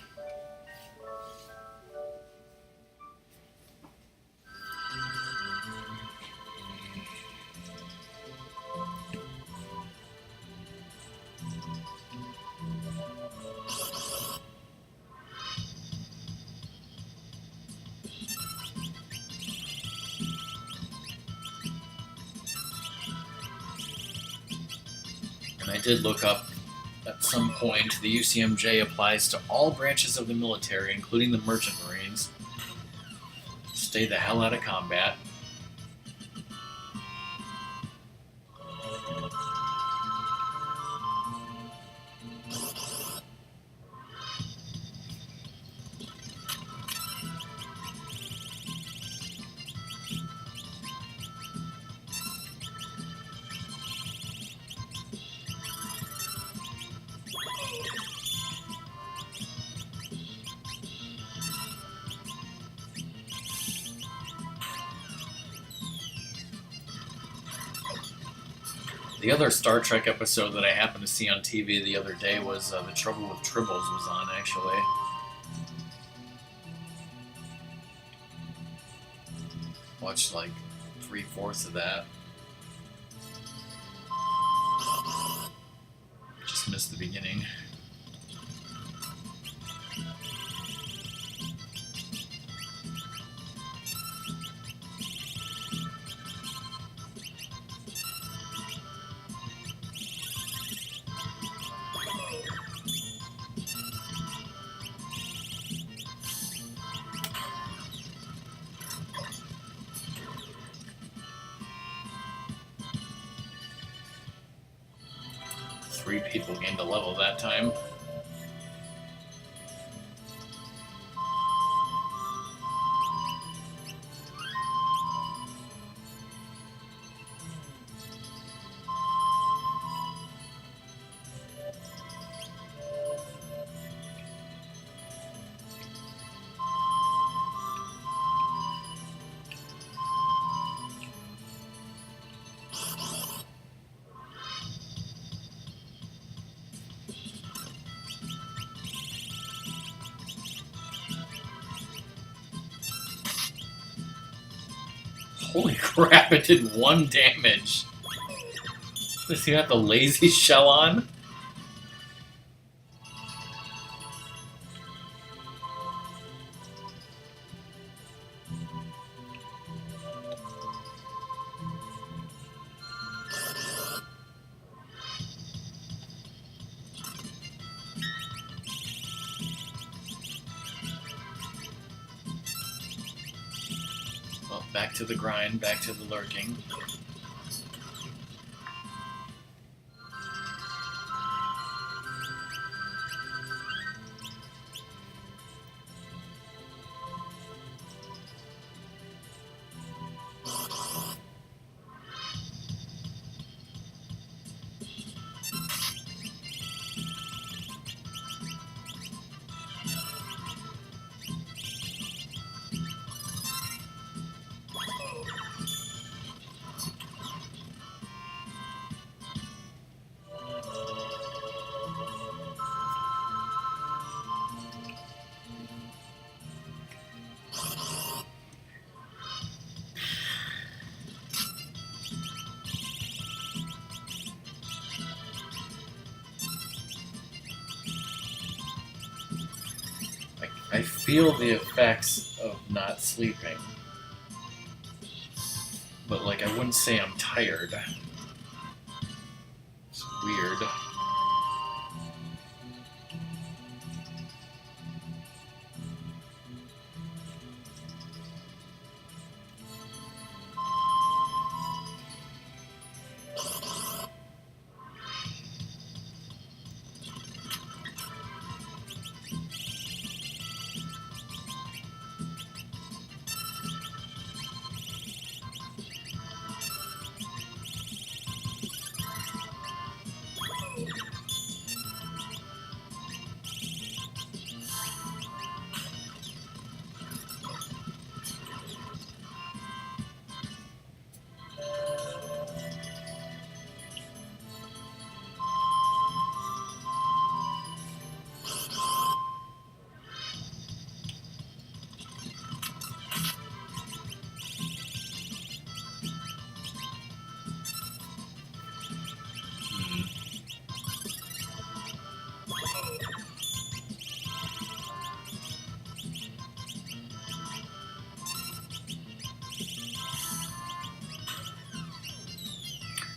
S1: And I did look up at some point, the UCMJ applies to all branches of the military, including the Merchant Marines. Stay the hell out of combat. The other Star Trek episode that I happened to see on TV the other day was The Trouble with Tribbles was on, actually. Watched like 3/4 of that. Just missed the beginning. Three people gained a level that time. Holy crap, it did 1 damage. Does he got the lazy shell on? Back to the grind, back to the lurking. I feel the effects of not sleeping. But, like, I wouldn't say I'm tired. It's weird.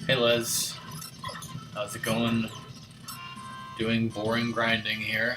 S1: Hey Les, how's it going? Doing boring grinding here.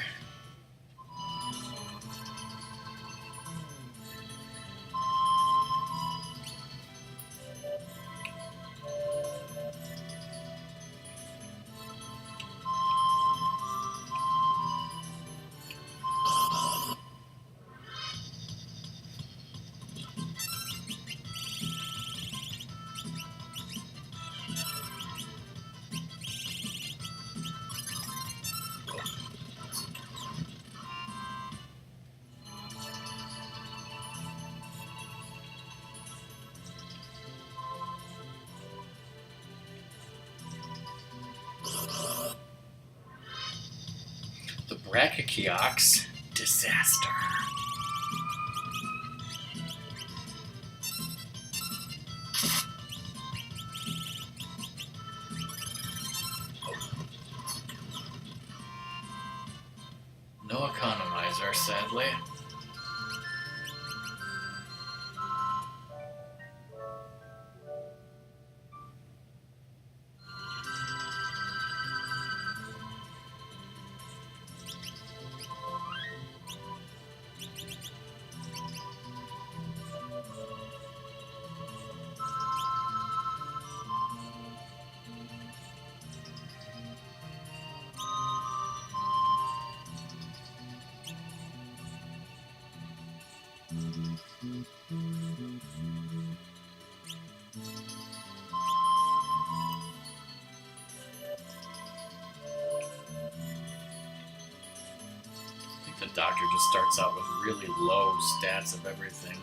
S1: The Brachiox disaster. No economizer, sadly. The doctor just starts out with really low stats of everything.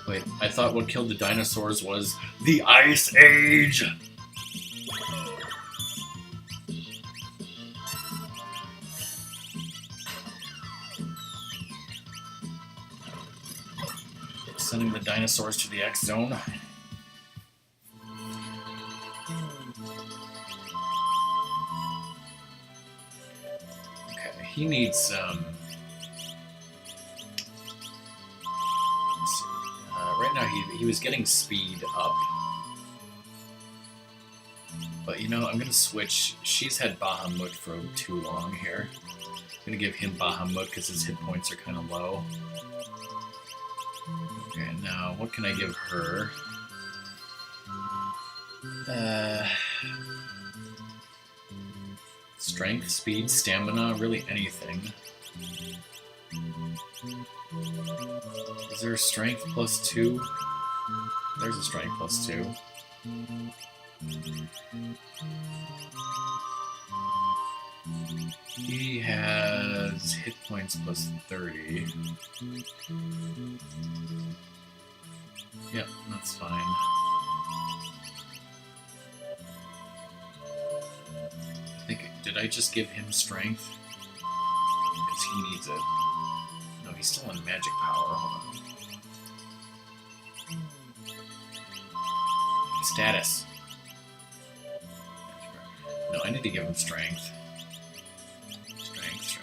S1: Wait, I thought what killed the dinosaurs was the Ice Age! Sending the dinosaurs to the X zone. Okay, he needs some. Let's see. Right now he was getting speed up. But you know, I'm gonna switch. She's had Bahamut for too long here. I'm gonna give him Bahamut because his hit points are kind of low. Okay, now what can I give her? Strength, speed, stamina, really anything. Is there a strength +2? There's a strength +2. He has hit points +30. Yep, that's fine. I think, did I just give him strength? Because he needs it. No, he's still in magic power. Hold on. Status. No, I need to give him strength. Strength.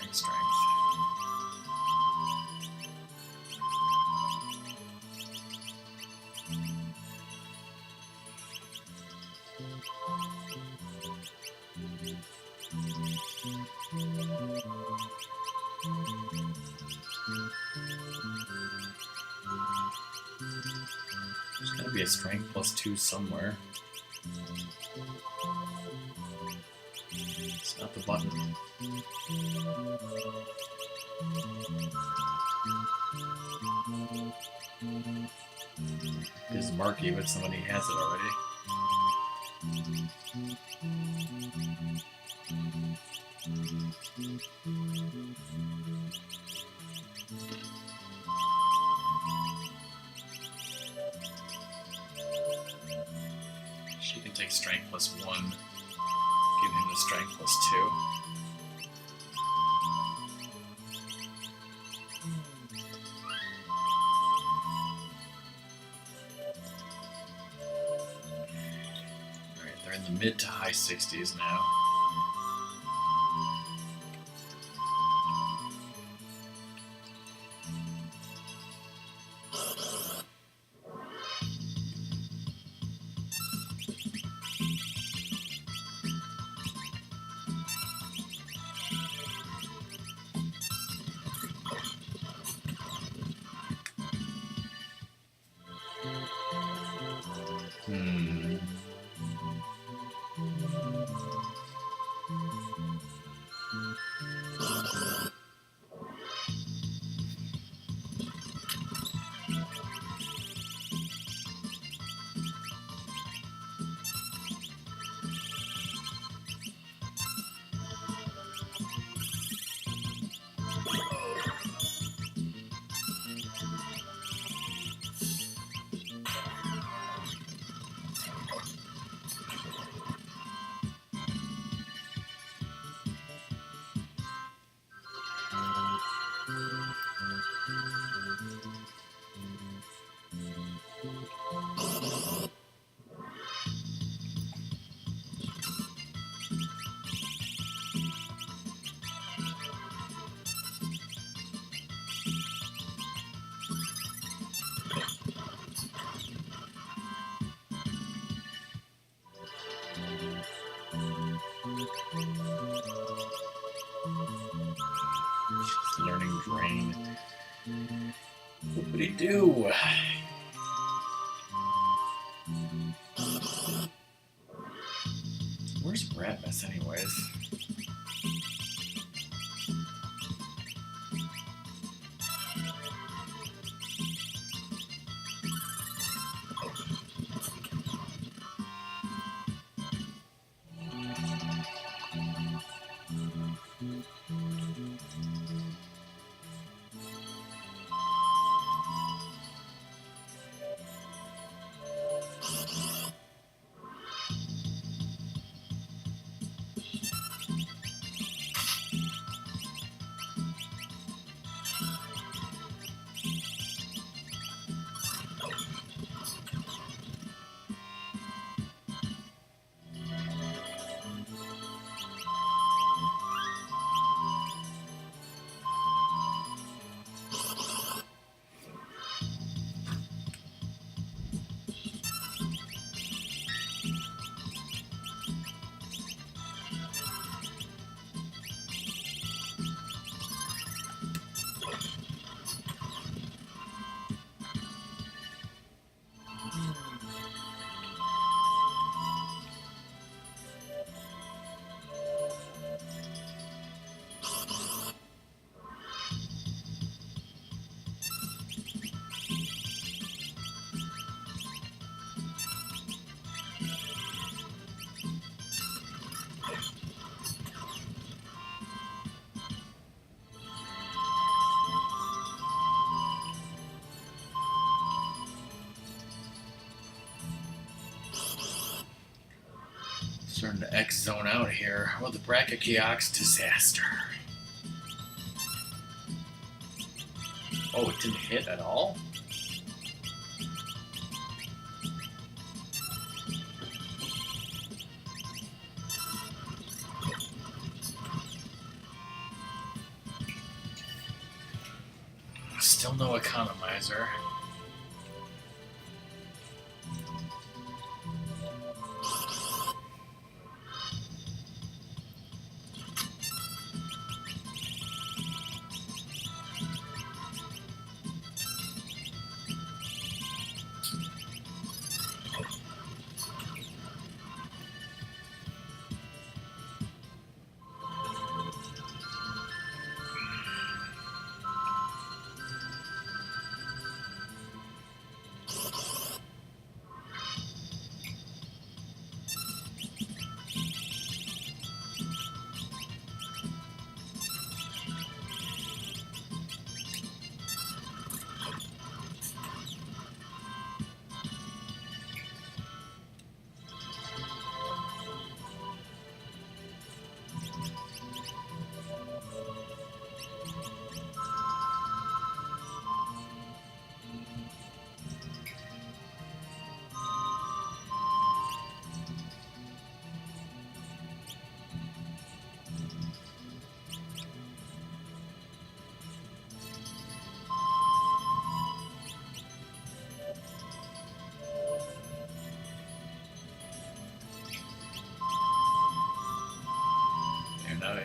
S1: There's gotta be a strength +2 somewhere. It's not the button. Is Marky, but somebody has it already. She can take strength +1. Give him the strength +2. Alright, they're in the mid to high 60s now. Learning Drain. What would he do? Where's Bradmus, anyways? Starting to X zone out here. Well, the Brachiox disaster. Oh, it didn't hit at all? Still no economizer.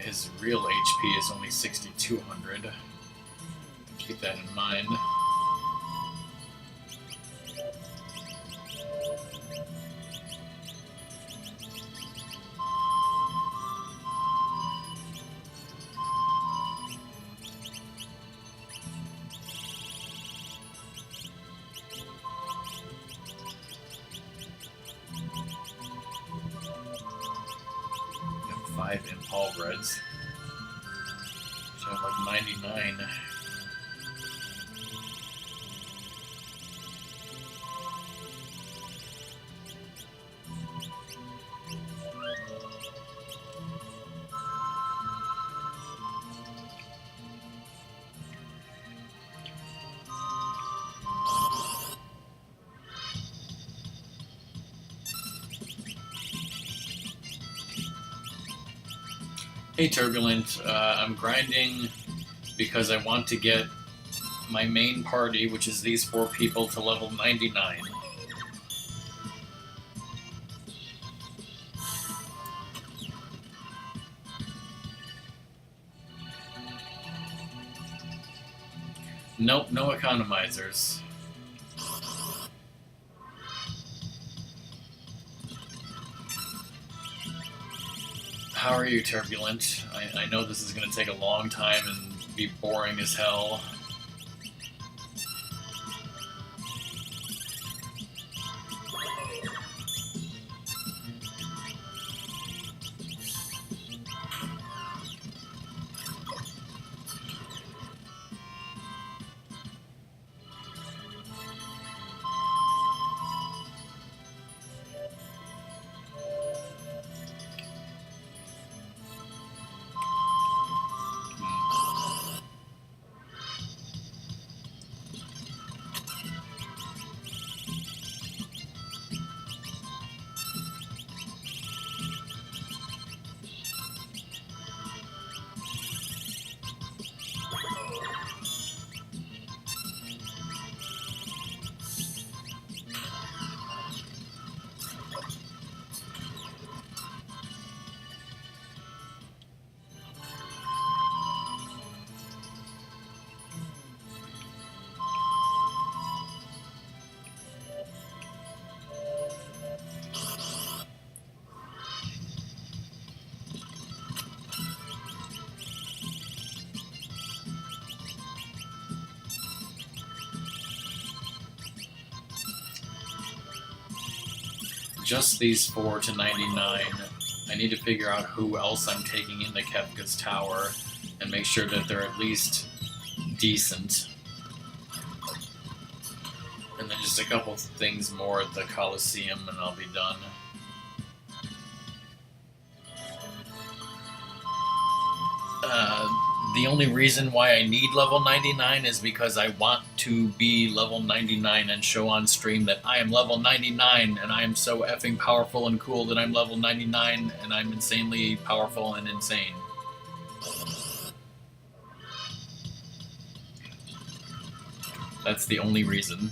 S1: His real HP is only 6,200. Keep that in mind. Five Impal Reds. So like 99. Hey Turbulent, I'm grinding because I want to get my main party, which is these 4 people, to level 99. Nope, no economizers. How are you, Turbulent? I know this is going to take a long time and be boring as hell. Just these 4 to 99. I need to figure out who else I'm taking into Kefka's tower and make sure that they're at least decent. And then just a couple things more at the Coliseum and I'll be done. Uh, the only reason why I need level 99 is because I want to be level 99 and show on stream that I am level 99 and I am so effing powerful and cool that I'm level 99 and I'm insanely powerful and insane. That's the only reason.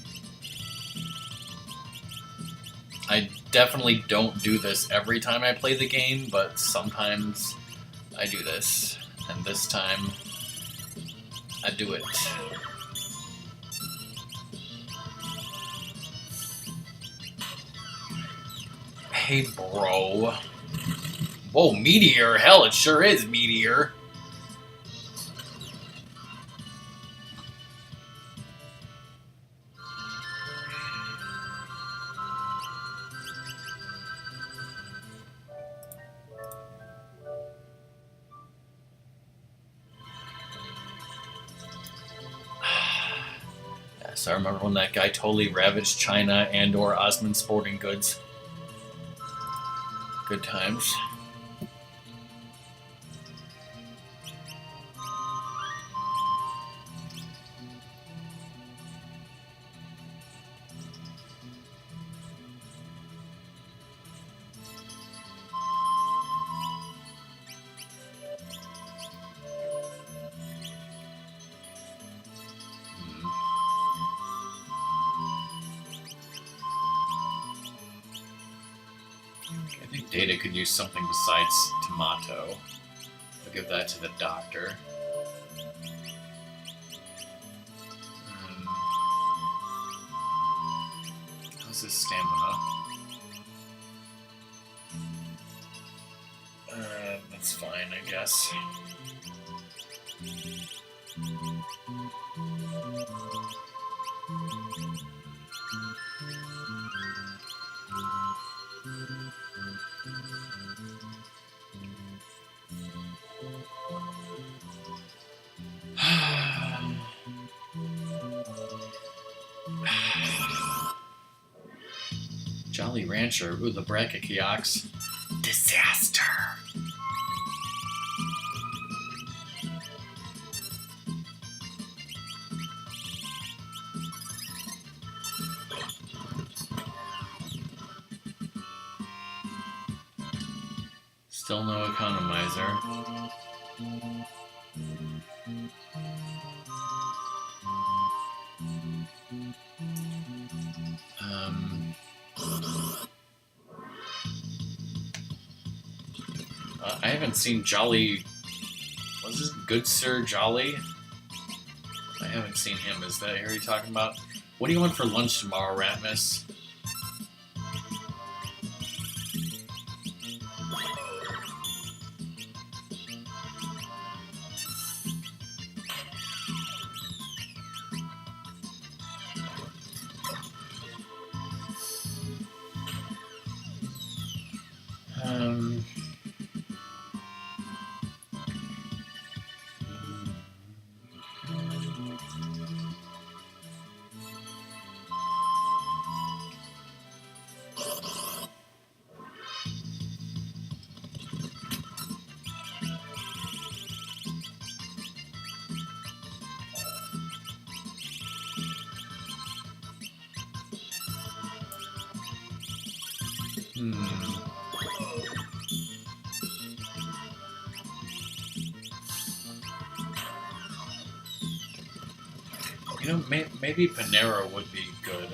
S1: I definitely don't do this every time I play the game, but sometimes I do this. And this time, I do it. Hey, bro. Whoa, Meteor! Hell, it sure is Meteor! Yes, I remember when that guy totally ravaged China and or Osmond Sporting Goods. Good times. I think Data could use something besides tomato. I'll give that to the doctor. How's his stamina? That's fine, I guess. Jolly Rancher. Ooh, the Brachiox. Disaster. Still no economizer. I haven't seen Jolly. Was this Good Sir Jolly? I haven't seen him. Is that who you're talking about? What do you want for lunch tomorrow, Ratmus? You know, maybe Panera would be good.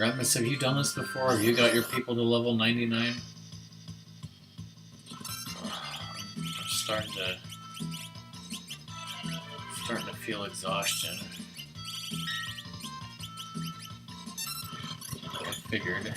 S1: Grandmas, have you done this before? Have you got your people to level 99? I'm starting to feel exhaustion. I figured.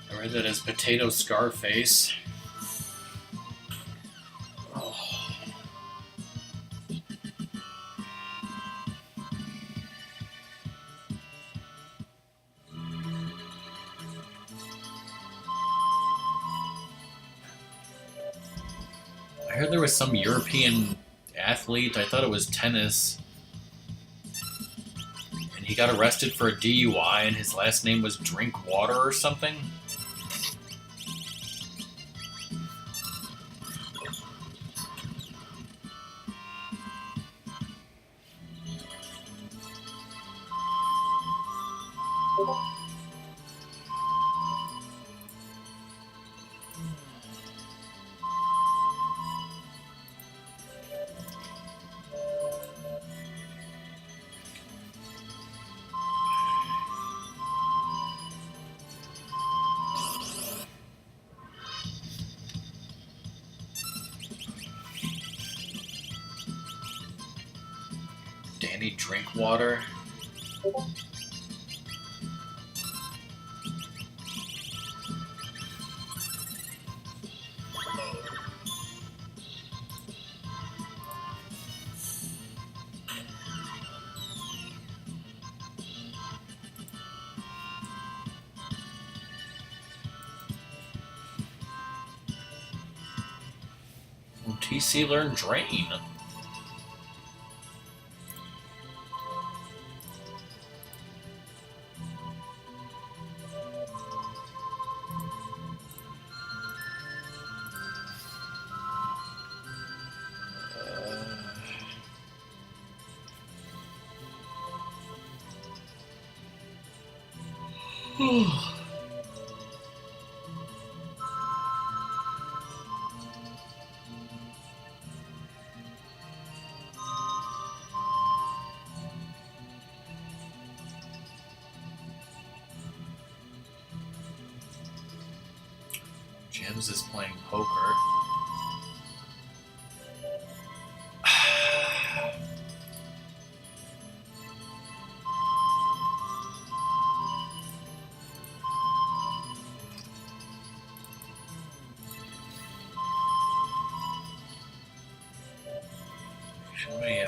S1: I read that as Potato Scarface. I heard there was some European athlete, I thought it was tennis, and he got arrested for a DUI and his last name was Drinkwater or something. Danny Drinkwater. TC learned Drain. James is playing poker. Should we,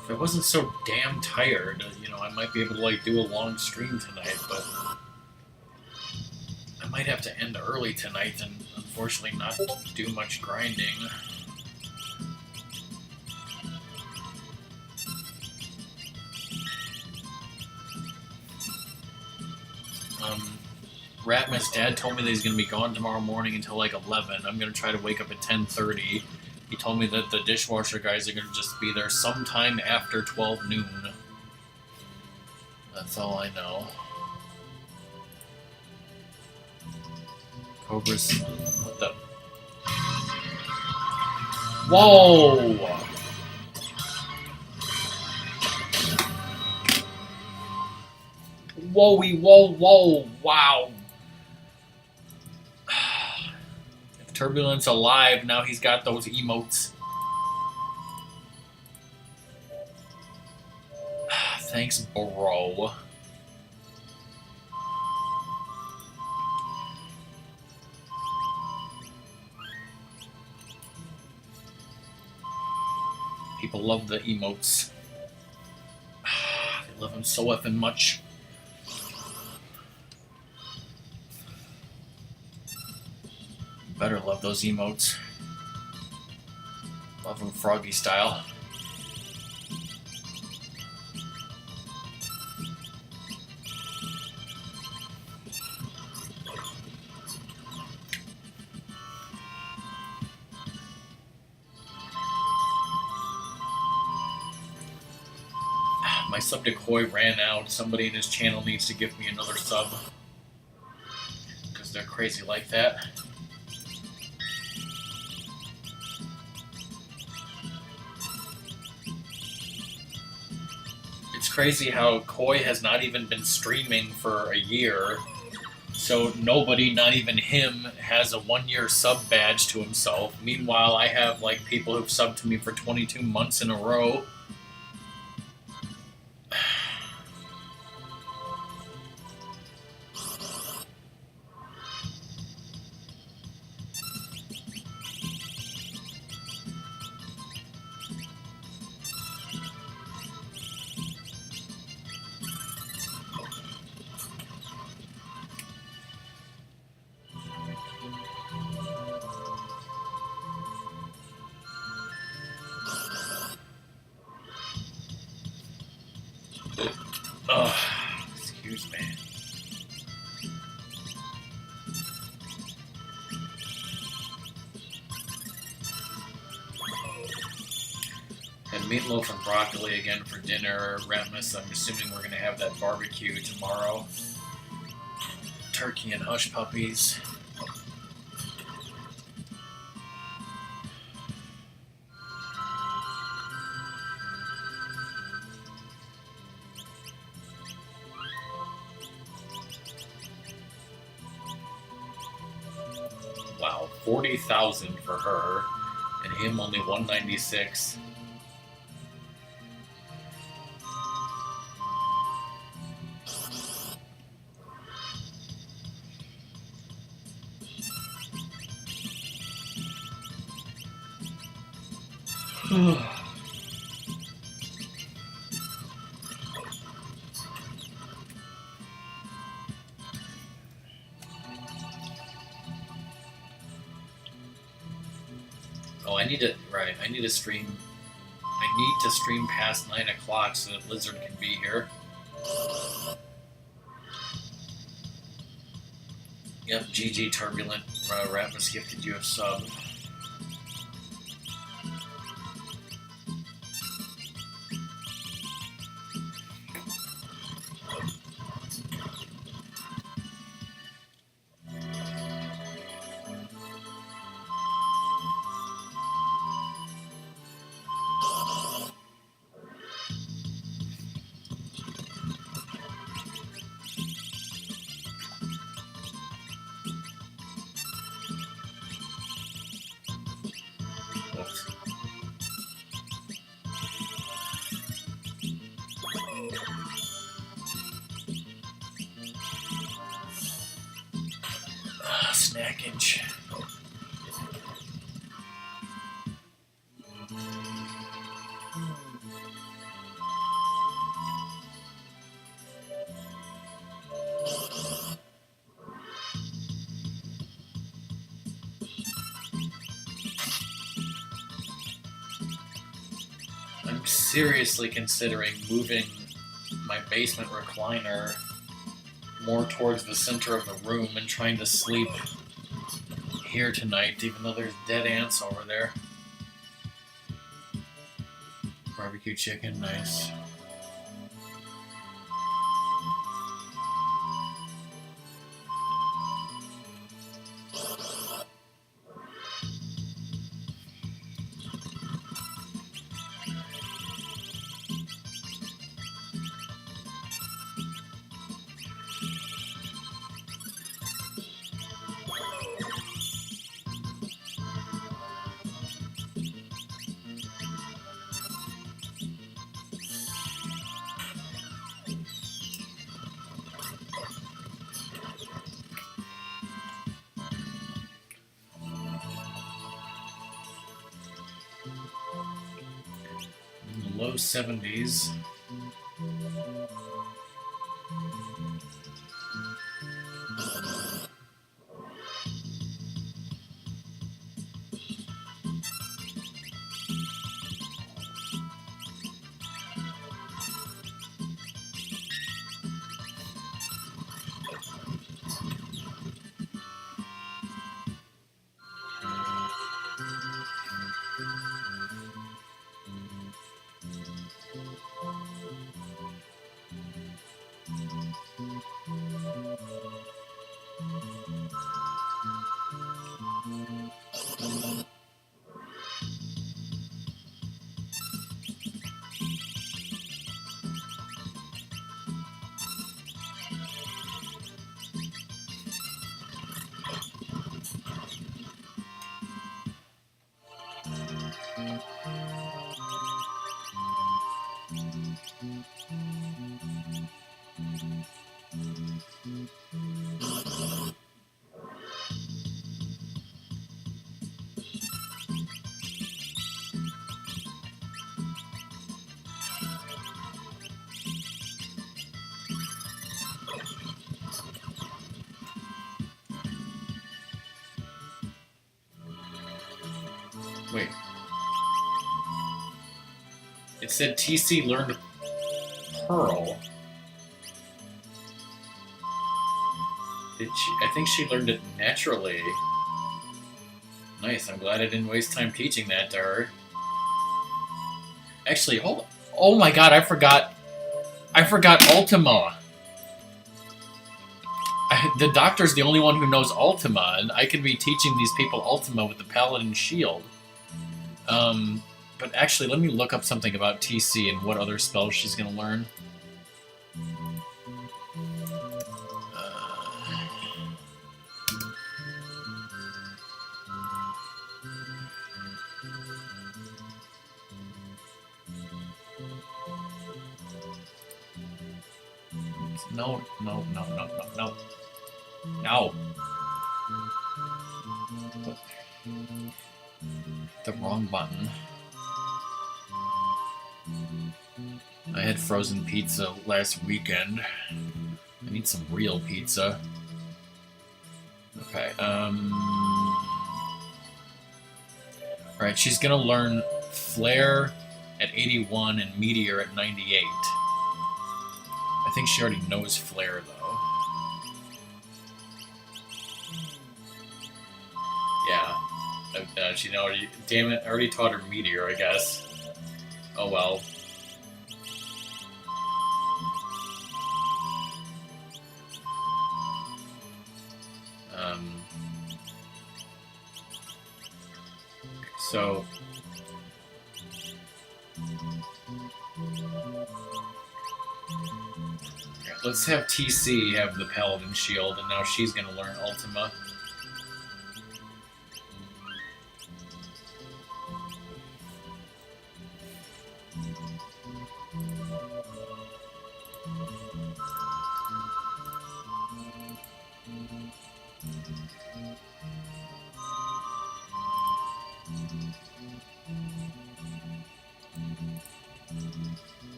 S1: if I wasn't so damn tired, you know, I might be able to like do a long stream tonight, but I might have to end early tonight and unfortunately not do much grinding. Ratman's dad told me that he's going to be gone tomorrow morning until like 11. I'm going to try to wake up at 10:30. He told me that the dishwasher guys are going to just be there sometime after 12 noon. That's all I know. Cobra's... What the... Whoa! Whoa, wow. If Turbulence alive, now he's got those emotes. Thanks, bro. People love the emotes. They love them so effing much. Better love those emotes. Love them froggy style. My sub to Koi ran out. Somebody in his channel needs to give me another sub. Because they're crazy like that. It's crazy how Koi has not even been streaming for a year. So nobody, not even him, has a 1-year sub badge to himself. Meanwhile, I have like people who've subbed to me for 22 months in a row. Ugh, excuse me. And meatloaf and broccoli again for dinner. Remus, I'm assuming we're going to have that barbecue tomorrow. Turkey and hush puppies. Wow, 40,000 for her, and him only 196. Oh, I need to stream. I need to stream past 9 o'clock so that Lizard can be here. Yep, GG Turbulent. Ramus gifted you a sub. Snackage. I'm seriously considering moving my basement recliner more towards the center of the room and trying to sleep here tonight, even though there's dead ants over there. Barbecue chicken, nice. low 70s. Wait. It said TC learned Pearl. I think she learned it naturally. Nice, I'm glad I didn't waste time teaching that to her. Actually, hold on. Oh my god, I forgot Ultima. The doctor's the only one who knows Ultima, and I could be teaching these people Ultima with the Paladin Shield. But actually, let me look up something about TC and what other spells she's going to learn. No. The wrong button. I had frozen pizza last weekend. I need some real pizza. Okay, Alright, she's gonna learn Flare at 81 and Meteor at 98. I think she already knows Flare, though. Yeah. She already... Damn it, I already taught her Meteor, I guess. Oh well. So... Let's have TC have the Paladin Shield, and now she's gonna learn Ultima.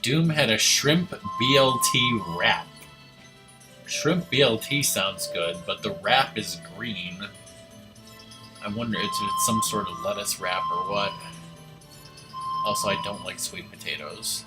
S1: Doom had a shrimp BLT wrap. Shrimp BLT sounds good, but the wrap is green. I wonder if it's some sort of lettuce wrap or what. Also, I don't like sweet potatoes.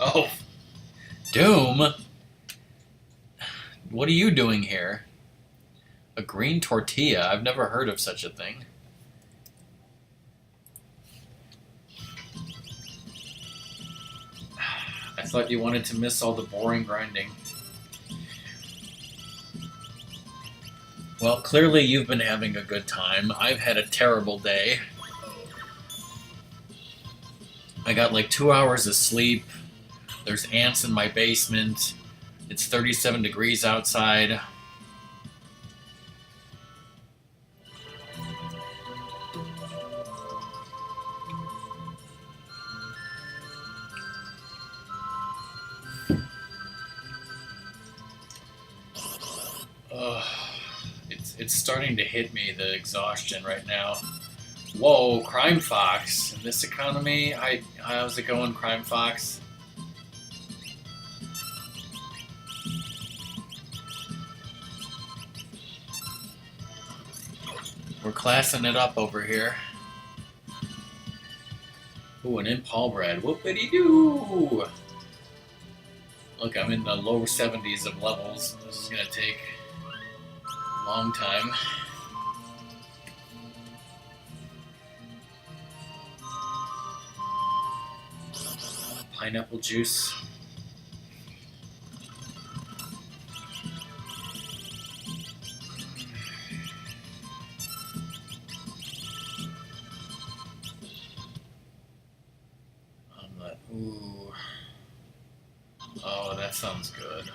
S1: Oh, Doom? What are you doing here? A green tortilla? I've never heard of such a thing. I thought you wanted to miss all the boring grinding. Well, clearly you've been having a good time. I've had a terrible day. I got like 2 hours of sleep. There's ants in my basement. It's 37 degrees outside. It's starting to hit me, the exhaustion right now. Whoa, Crime Fox. In this economy, how's it going, Crime Fox? We're classing it up over here. Ooh, an Impal bread. Whoopity-doo! Look, I'm in the low 70s of levels. This is gonna take a long time. Pineapple juice. Omelette. Ooh. Oh, that sounds good.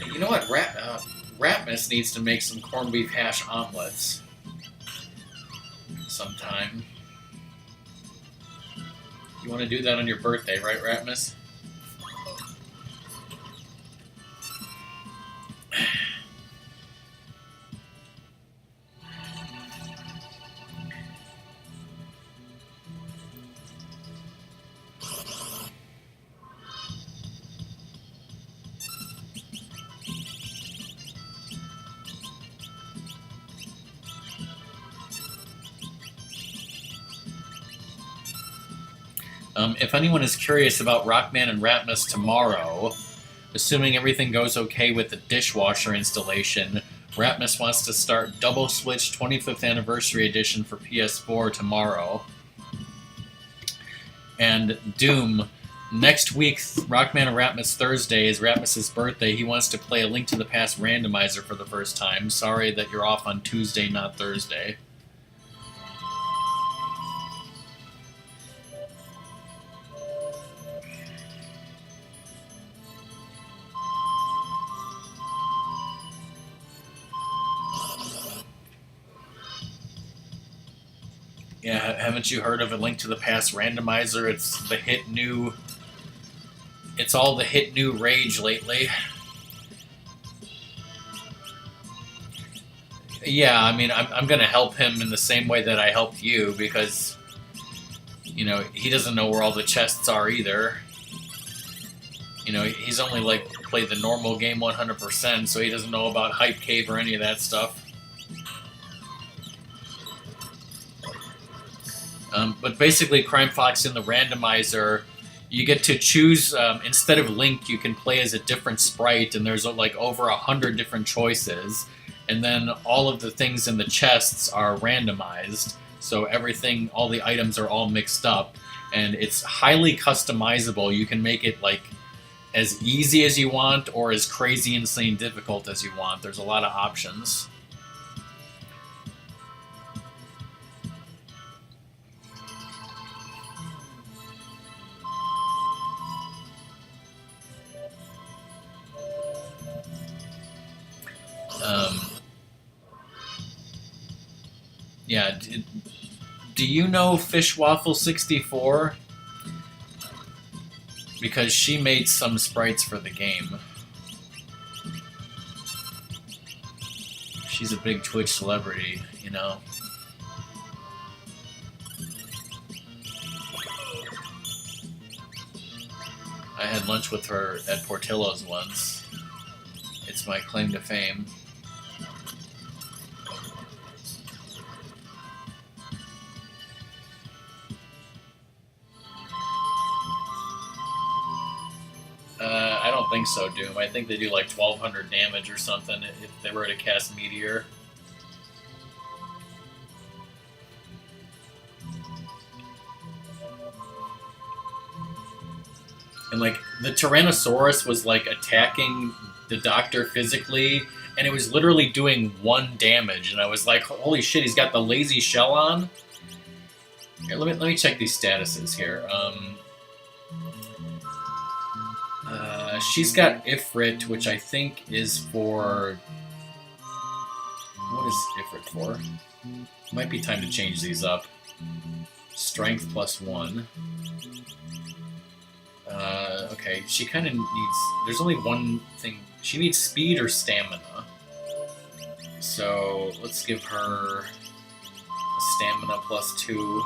S1: You know what? Ratmus needs to make some corned beef hash omelets sometime. You want to do that on your birthday, right, Ratmus? If anyone is curious about Rockman and Ratmus tomorrow, assuming everything goes okay with the dishwasher installation, Ratmus wants to start Double Switch 25th Anniversary Edition for PS4 tomorrow. And Doom, next week, Rockman and Ratmus Thursday is Ratmus's birthday. He wants to play A Link to the Past randomizer for the first time. Sorry that you're off on Tuesday, not Thursday. Yeah, haven't you heard of A Link to the Past randomizer? It's the hit new... It's all the hit new rage lately. Yeah, I mean, I'm going to help him in the same way that I helped you, because, you know, he doesn't know where all the chests are either. You know, he's only, like, played the normal game 100%, so he doesn't know about Hype Cave or any of that stuff. But basically, Crime Fox in the randomizer, you get to choose, instead of Link, you can play as a different sprite, and there's like over 100 different choices. And then all of the things in the chests are randomized, so everything, all the items are all mixed up. And it's highly customizable. You can make it like as easy as you want, or as crazy, insane difficult as you want. There's a lot of options. Yeah, do you know Fishwaffle64? Because she made some sprites for the game. She's a big Twitch celebrity, you know. I had lunch with her at Portillo's once. It's my claim to fame. I don't think so, Doom. I think they do like 1,200 damage or something if they were to cast Meteor. and like the Tyrannosaurus was like attacking the doctor physically, and it was literally doing 1 damage, and I was like, holy shit, he's got the lazy shell on. Here, let me check these statuses here. She's got Ifrit, which I think is for... What is Ifrit for? Might be time to change these up. Strength +1. Okay, she kind of needs... There's only one thing. She needs speed or stamina. So let's give her a stamina +2.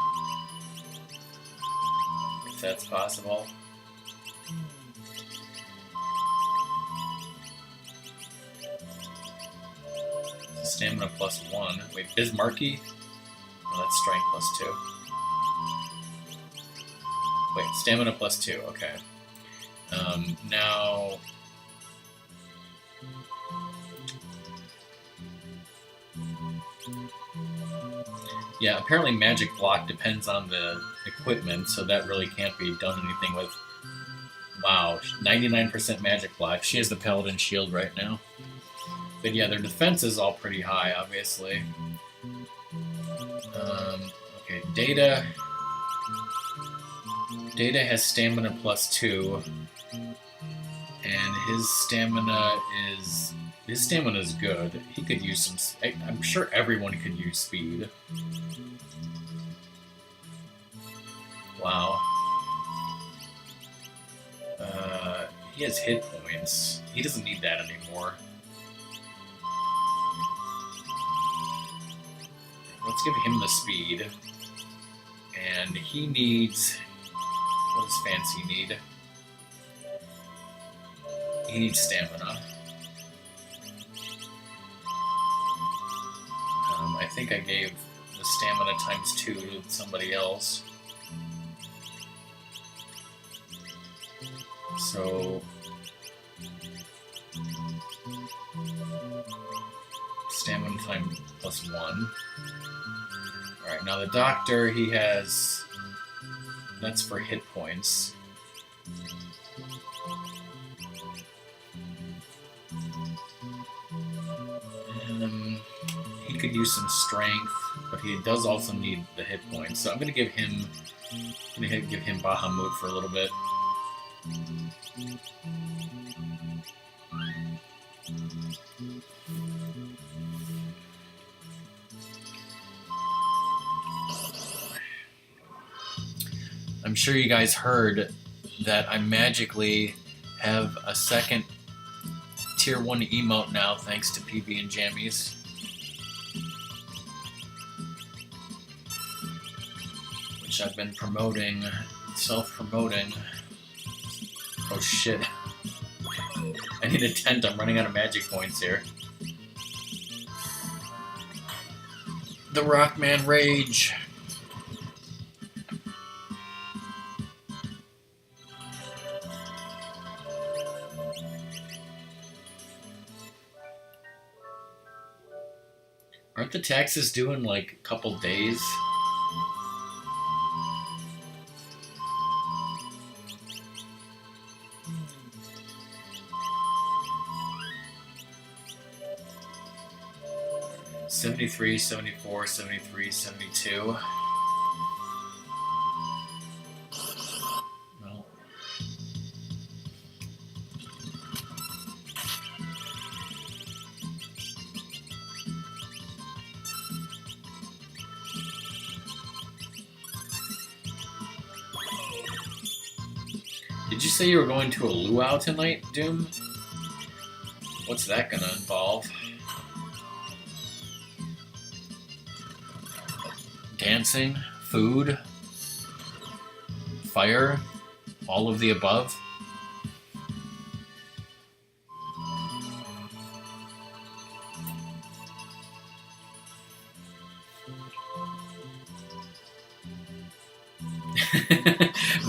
S1: If that's possible. Stamina +1. Wait, Bismarcky? Oh, that's strength +2. Wait, stamina +2. Okay. Now... Yeah, apparently magic block depends on the equipment, so that really can't be done anything with. Wow, 99% magic block. She has the Paladin shield right now. But yeah, their defense is all pretty high, obviously. Okay, Data. Data has stamina +2, and his stamina is good. He could use some. I'm sure everyone could use speed. Wow. He has hit points. He doesn't need that anymore. Let's give him the speed. And he needs... What does Fancy need? He needs stamina. I think I gave the stamina ×2 to somebody else. So... Stamina time +1. Alright, now the doctor, he has... That's for hit points. He could use some strength, but he does also need the hit points. So I'm gonna give him Bahamut for a little bit. I'm sure you guys heard that I magically have a second Tier 1 emote now thanks to PB and Jammies. Which I've been promoting, self-promoting. Oh shit. I need a tent, I'm running out of magic points here. The Rockman Rage. Aren't the taxes due in like a couple days? $73, $74, $73, $72. Well. Did you say you were going to a luau tonight, Doom? What's that gonna involve? Dancing, food, fire, all of the above.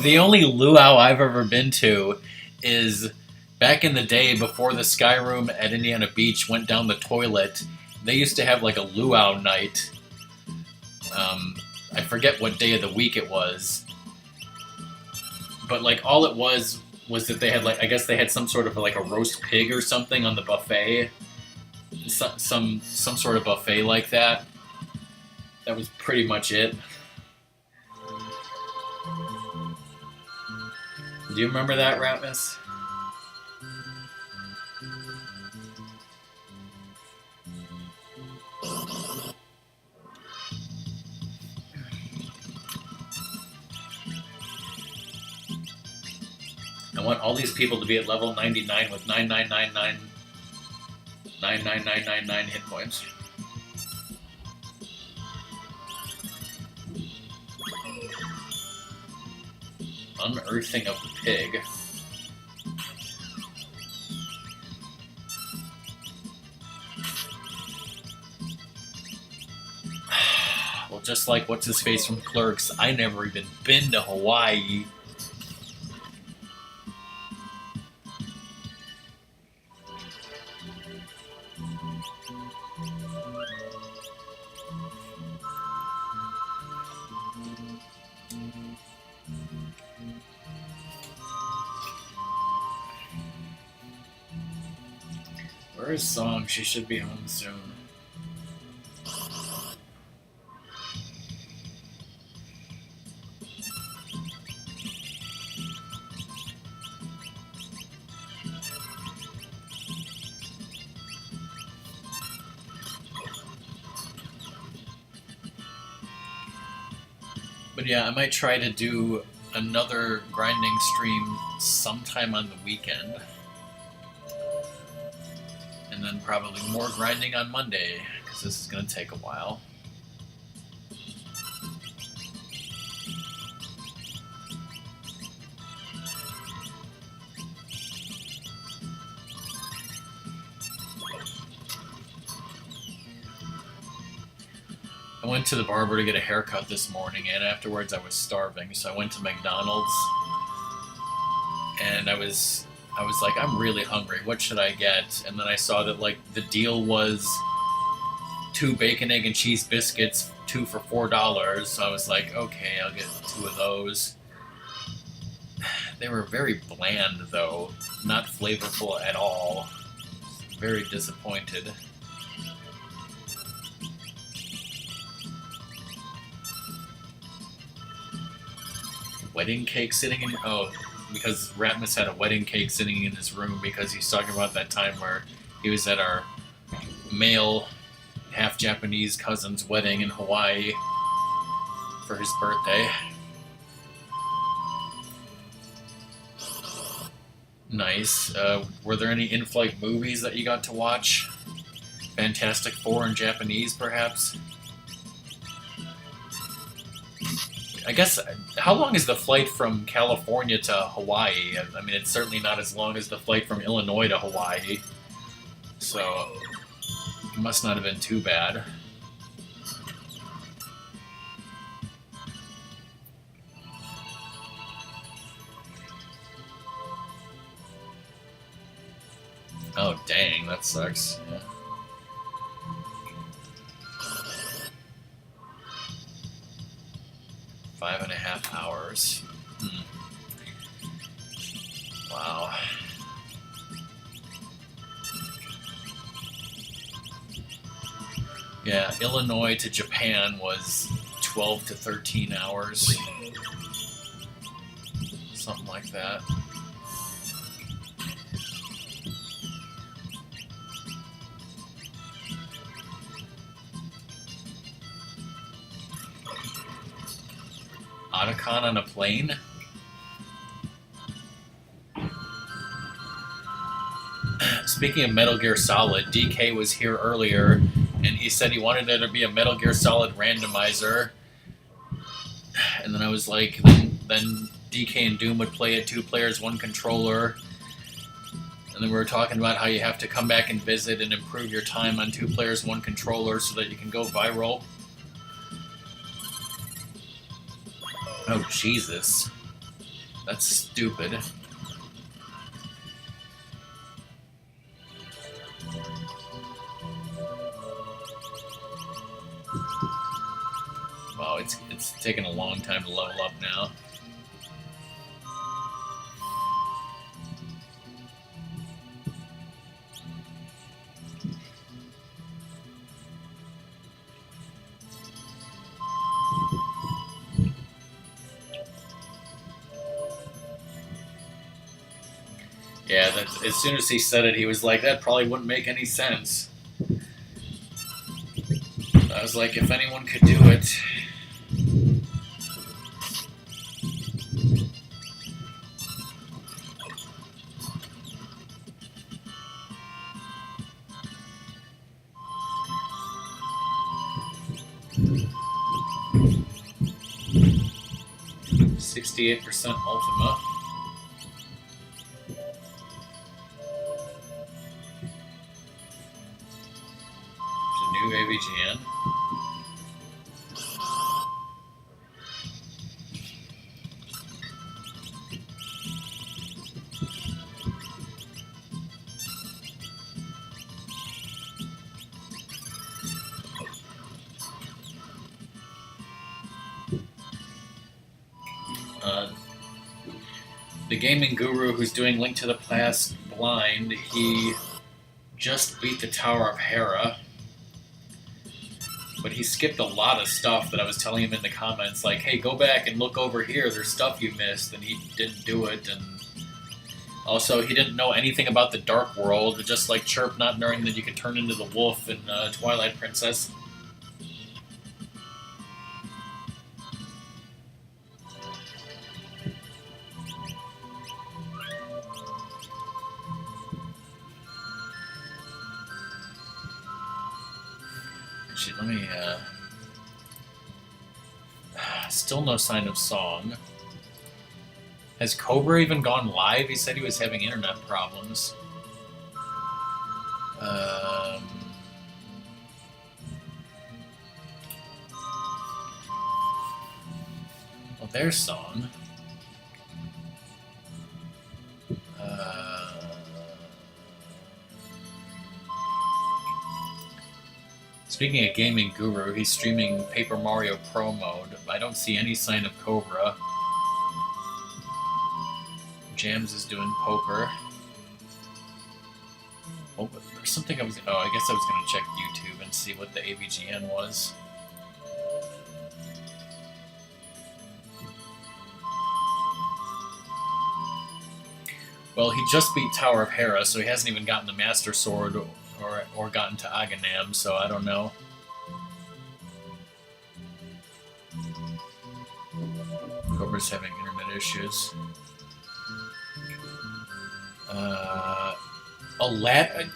S1: The only luau I've ever been to is back in the day before the Sky Room at Indiana Beach went down the toilet. They used to have like a luau night. I forget what day of the week it was, but like all it was was that they had like I guess they had some sort of like a roast pig or something on the buffet, some sort of buffet like that. That was pretty much it. Do you remember that, Ratmus? I want all these people to be at level 99 with 999999999 hit points. Unearthing of the pig. Well, just like what's his face from Clerks, I never even been to Hawaii. Where is Song? She should be home soon. But yeah, I might try to do another grinding stream sometime on the weekend. And then probably more grinding on Monday, because this is going to take a while. I went to the barber to get a haircut this morning, and afterwards I was starving, so I went to McDonald's, and I was like, I'm really hungry. What should I get? And then I saw that like the deal was 2 bacon, egg, and cheese biscuits, 2 for $4. So I was like, okay, I'll get 2 of those. They were very bland, though, not flavorful at all. Very disappointed. Wedding cake sitting in... Oh, because Ratmus had a wedding cake sitting in his room because he's talking about that time where he was at our male, half-Japanese cousin's wedding in Hawaii for his birthday. Nice. Were there any in-flight movies that you got to watch? Fantastic Four in Japanese, perhaps? I guess, how long is the flight from California to Hawaii? I mean, it's certainly not as long as the flight from Illinois to Hawaii. So, it must not have been too bad. Oh, dang, that sucks. Yeah. Five and a half hours. Wow. Yeah, Illinois to Japan was 12 to 13 hours. Something like that. Otacon on a plane? Speaking of Metal Gear Solid, DK was here earlier, and he said he wanted there to be a Metal Gear Solid randomizer. And then I was like, then DK and Doom would play it 2 players, 1 controller. And then we were talking about how you have to come back and visit and improve your time on 2 players, 1 controller so that you can go viral. Oh, Jesus. That's stupid. Wow, it's taken a long time to level up now. Yeah, as soon as he said it, he was like, that probably wouldn't make any sense. I was like, if anyone could do it. 68% Ultima. There's a new AVGN. The gaming guru who's doing Link to the Past blind, he just beat the Tower of Hera, but he skipped a lot of stuff that I was telling him in the comments, like, hey, go back and look over here, there's stuff you missed, and he didn't do it, and also he didn't know anything about the Dark World, just like Chirp not knowing that you could turn into the wolf in Twilight Princess. Let me, still no sign of Song. Has Cobra even gone live? He said he was having internet problems. Well, there's Song. Speaking of Gaming Guru, he's streaming Paper Mario Pro mode. I don't see any sign of Cobra. Jams is doing poker. Oh, but there's something I guess I was going to check YouTube and see what the AVGN was. Well, he just beat Tower of Hera, so he hasn't even gotten the Master Sword or gotten to Aghanim, so I don't know. Cobra's having internet issues. Aladdin.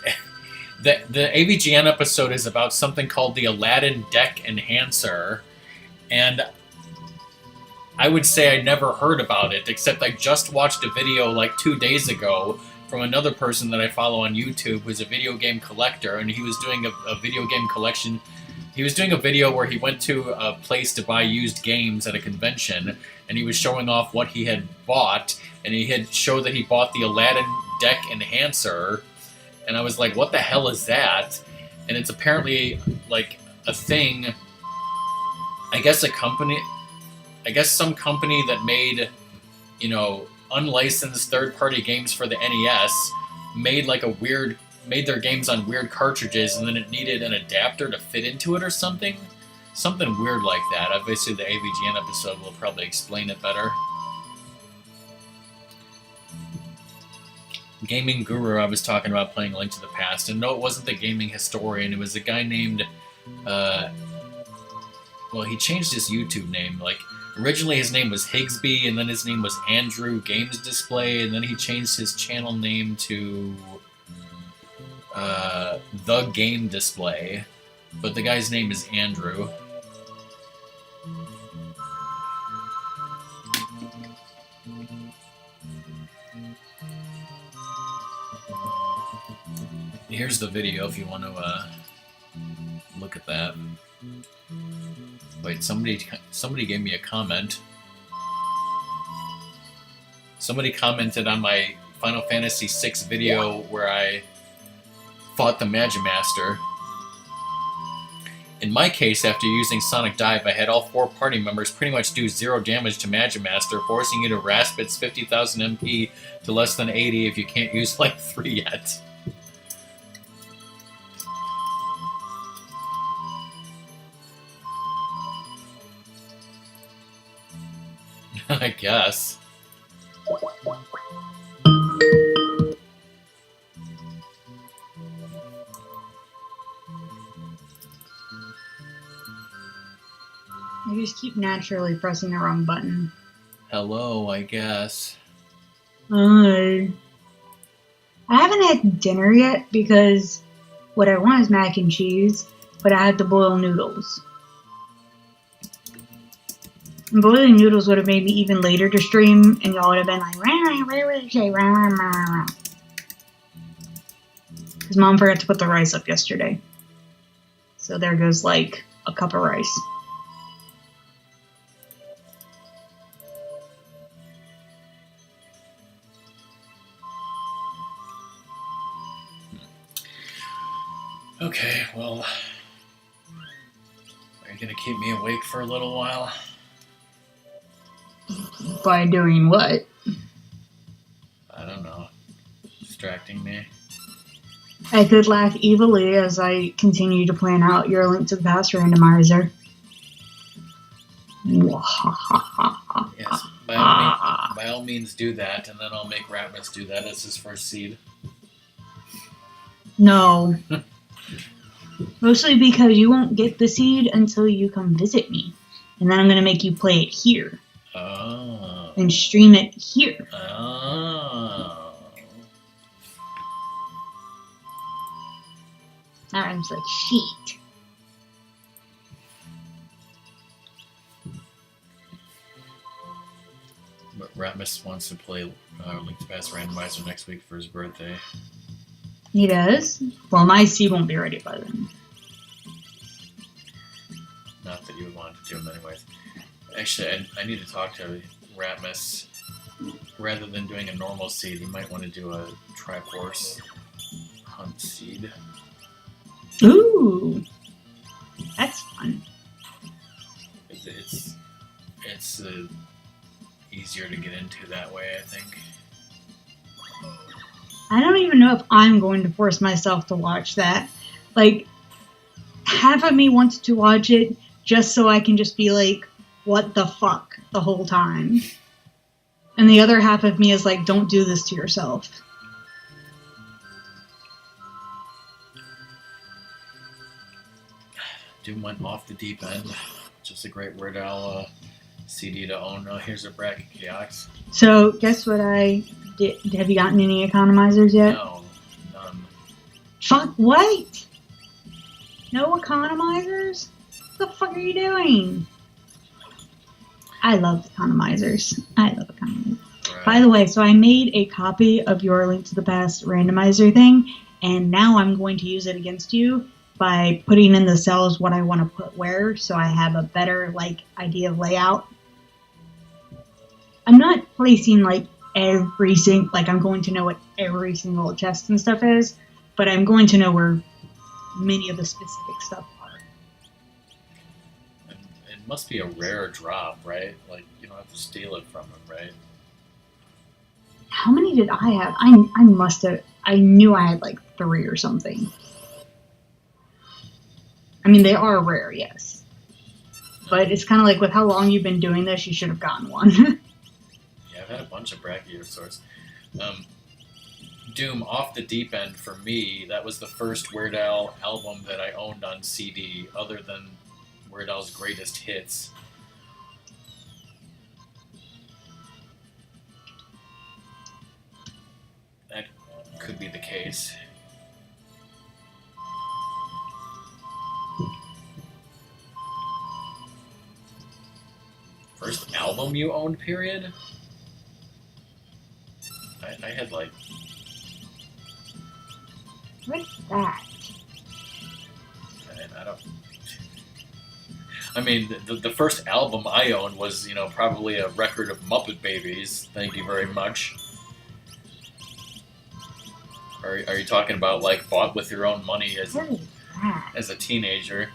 S1: The AVGN episode is about something called the Aladdin Deck Enhancer, and I would say I never heard about it, except I just watched a video like 2 days ago from another person that I follow on YouTube who's a video game collector, and he was doing a video game collection. He was doing a video where he went to a place to buy used games at a convention, and he was showing off what he had bought, and he had showed that he bought the Aladdin Deck Enhancer, and I was like, what the hell is that? And it's apparently like a thing, I guess some company that made, unlicensed third-party games for the NES made their games on weird cartridges, and then it needed an adapter to fit into it or something weird like that. Obviously the AVGN episode will probably explain it better. Gaming Guru, I was talking about playing Link to the Past, and no, it wasn't the Gaming Historian, it was a guy named he changed his YouTube name. Like, originally his name was Higsby, and then his name was Andrew Games Display, and then he changed his channel name to The Game Display. But the guy's name is Andrew. Here's the video if you want to look at that. Wait, somebody gave me a comment. Somebody commented on my Final Fantasy VI video where I fought the Magimaster. In my case, after using Sonic Dive, I had all 4 party members pretty much do 0 damage to Magimaster, forcing you to rasp its 50,000 MP to less than 80 if you can't use like 3 yet. I guess.
S2: I just keep naturally pressing the wrong button.
S1: Hello, I guess.
S2: I haven't had dinner yet because what I want is mac and cheese, but I had to boil noodles. And boiling noodles would have made me even later to stream, and y'all would have been like, because Mom forgot to put the rice up yesterday. So there goes like a cup of rice.
S1: Okay, well, are you gonna keep me awake for a little while?
S2: By doing what?
S1: I don't know. Distracting me?
S2: I could laugh evilly as I continue to plan out your Link to the Past randomizer.
S1: Yes, by all means do that, and then I'll make Ratmus do that as his first seed.
S2: No. Mostly because you won't get the seed until you come visit me. And then I'm going to make you play it here.
S1: Oh.
S2: And stream it here.
S1: Oh.
S2: That rhymes like sheet.
S1: But Ratmus wants to play Link to the Past randomizer next week for his birthday.
S2: He does? Well, my seed won't be ready by then.
S1: Not that you would want to do him anyways. Actually, I need to talk to Ratmus. Rather than doing a normal seed, you might want to do a Triforce Hunt seed.
S2: Ooh! That's fun.
S1: It's easier to get into that way, I think.
S2: I don't even know if I'm going to force myself to watch that. Like, half of me wants to watch it just so I can just be like, what the fuck, the whole time. And the other half of me is like, don't do this to yourself.
S1: Doom went off the deep end. Just a great Weird Al CD to own. Here's a bracket chaos.
S2: So, guess what I did? Have you gotten any economizers yet?
S1: No, none.
S2: Fuck, what? No economizers? What the fuck are you doing? I love economizers. Right. By the way, so I made a copy of your Link to the Past randomizer thing, and now I'm going to use it against you by putting in the cells what I want to put where, so I have a better idea of layout. I'm not placing every single, I'm going to know what every single chest and stuff is, but I'm going to know where many of the specific stuff are.
S1: And it must be a rare drop, right? You don't have to steal it from him, right?
S2: How many did I have? I must have, I knew I had 3 or something. I mean, they are rare, yes. But it's kind of with how long you've been doing this, you should have gotten one.
S1: Yeah, I've had a bunch of Brachiosaurs. Doom, Off the Deep End, for me, that was the first Weird Al album that I owned on CD, other than Weird Al's Greatest Hits. That could be the case. First album you owned, period? I had
S2: What's that?
S1: I don't. I mean, the first album I owned was, probably a record of Muppet Babies. Thank you very much. Are you talking about bought with your own money as a teenager?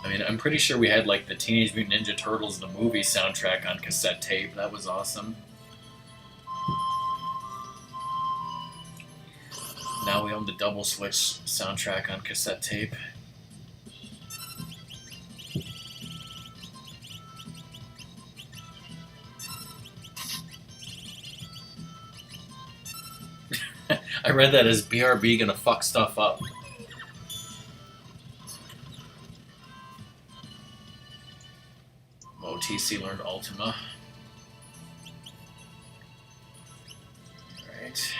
S1: I mean, I'm pretty sure we had the Teenage Mutant Ninja Turtles the movie soundtrack on cassette tape. That was awesome. Now we own the Double Switch soundtrack on cassette tape. I read that as BRB gonna fuck stuff up. TC learned Ultima. Alright.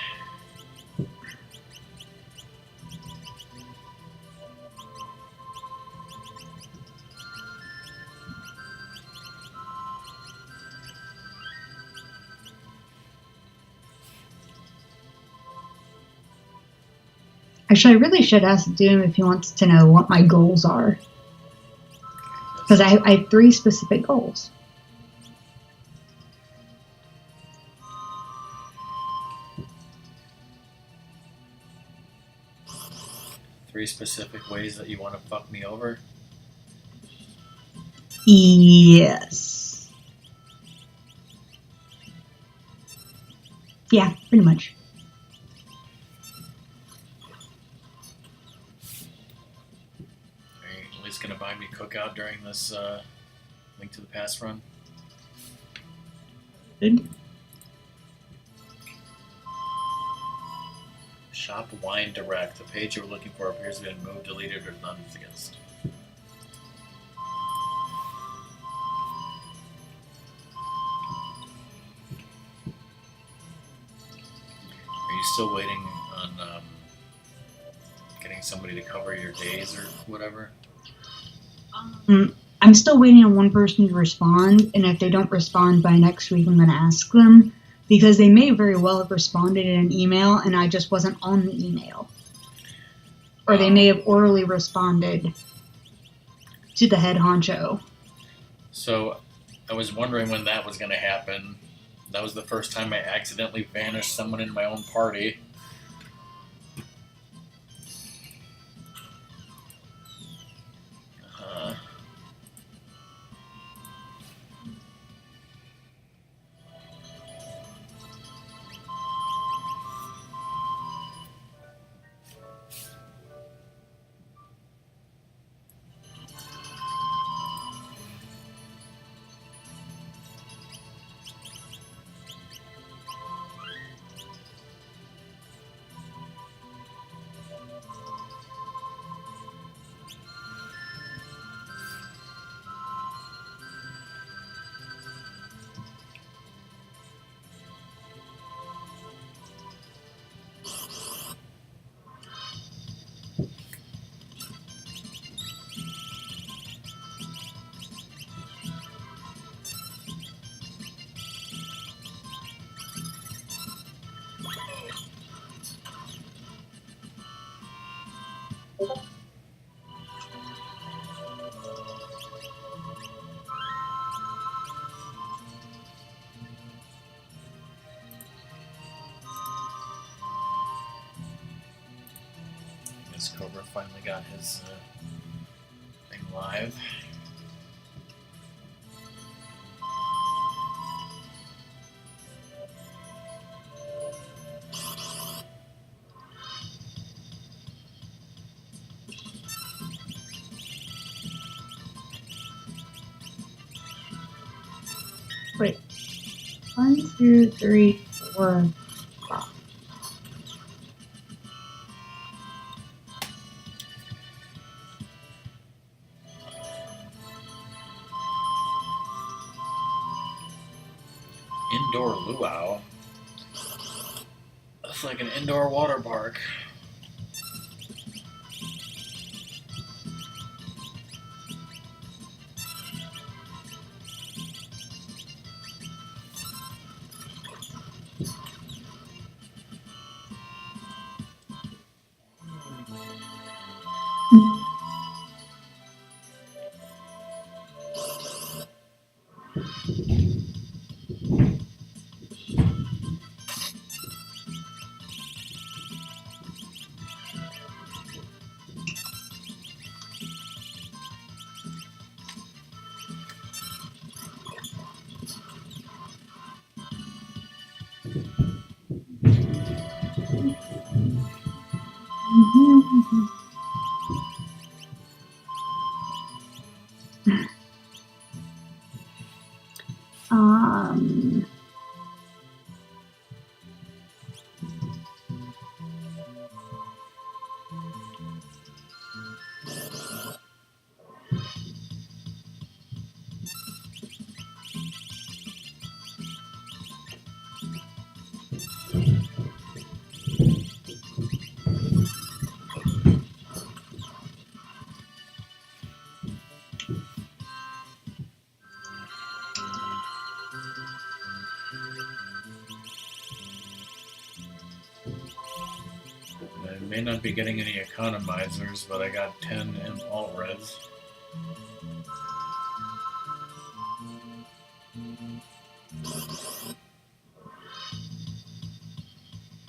S2: Actually, I really should ask Doom if he wants to know what my goals are. Because I have 3 specific goals.
S1: Three specific ways that you want to fuck me over?
S2: Yes. Yeah, pretty much.
S1: Are you at least going to buy me cookout during this Link to the Past run?
S2: Good.
S1: Shop Wine Direct. The page you were looking for appears to have been moved, deleted, or none against. Are you still waiting on getting somebody to cover your days or whatever?
S2: I'm still waiting on one person to respond, and if they don't respond by next week, I'm going to ask them. Because they may very well have responded in an email, and I just wasn't on the email. Or they may have orally responded to the head honcho.
S1: So, I was wondering when that was going to happen. That was the first time I accidentally vanished someone in my own party. Miss Cobra finally got his thing live.
S2: Wait. 1, 2, 3, 4, 5.
S1: Indoor luau. That's like an indoor water park. may not be getting any economizers, but I got 10 in alt res.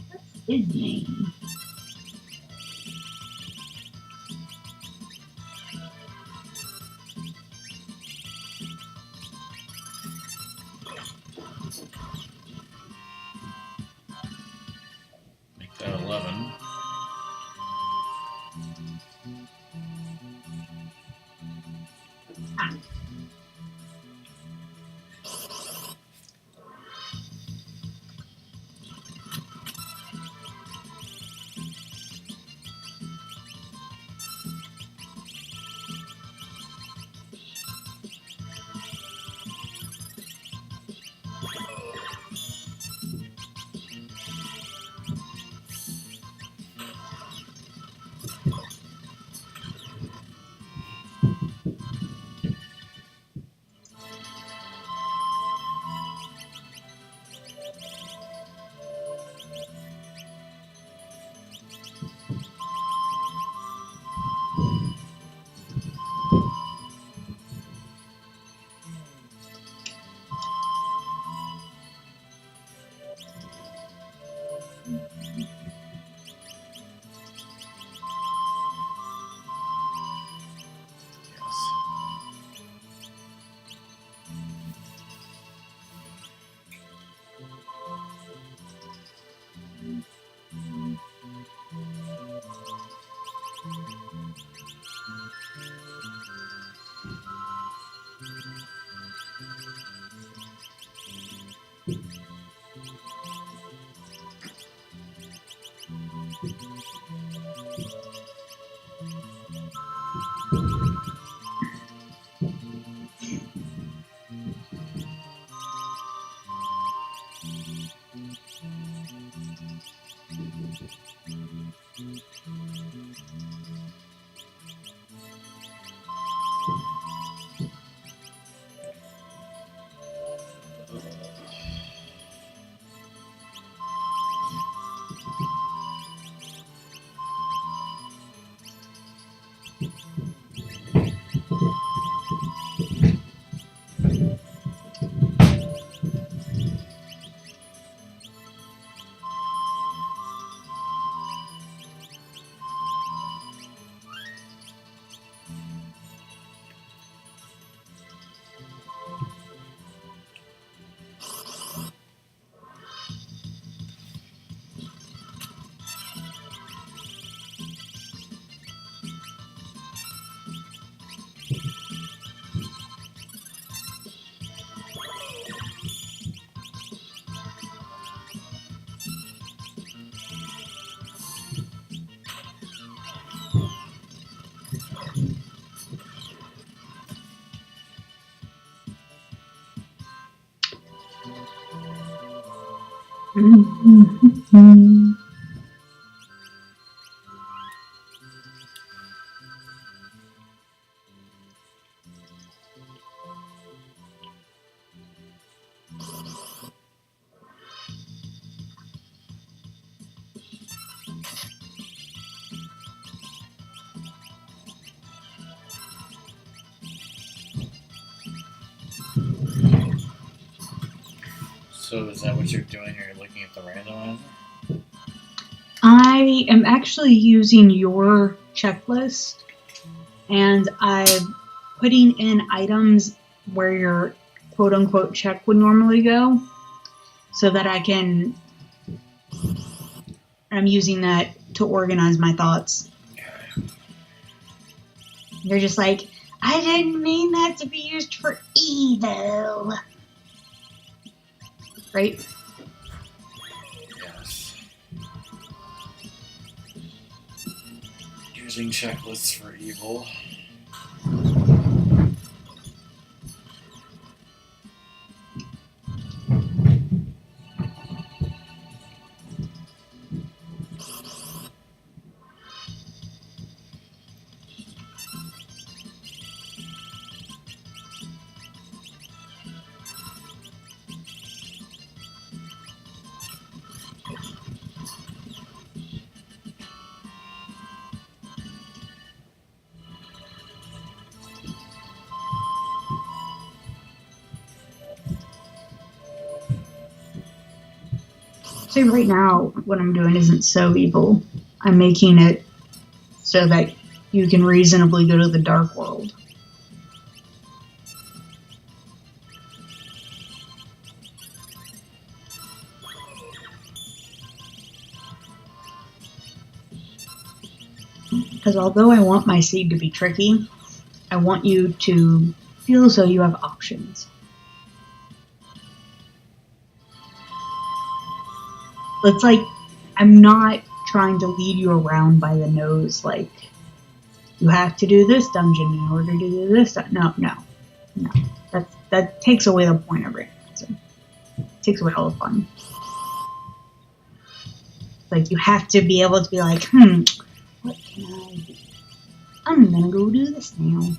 S2: What's his name?
S1: Make that 11.
S2: Ah. Mm-hmm.
S1: So is that what you're doing? You're looking at the randomizer?
S2: I am actually using your checklist, and I'm putting in items where your quote unquote check would normally go, so that I'm using that to organize my thoughts. They're just like, I didn't mean that to be used for evil. Right?
S1: Yes. Using checklists for evil.
S2: Actually, right now, what I'm doing isn't so evil. I'm making it so that you can reasonably go to the dark world. Because although I want my seed to be tricky, I want you to feel as though you have options. It's like I'm not trying to lead you around by the nose, like you have to do this dungeon in order to do this. No. That takes away the point of it. It takes away all the fun. Like you have to be able to be like, what can I do? I'm gonna go do this now.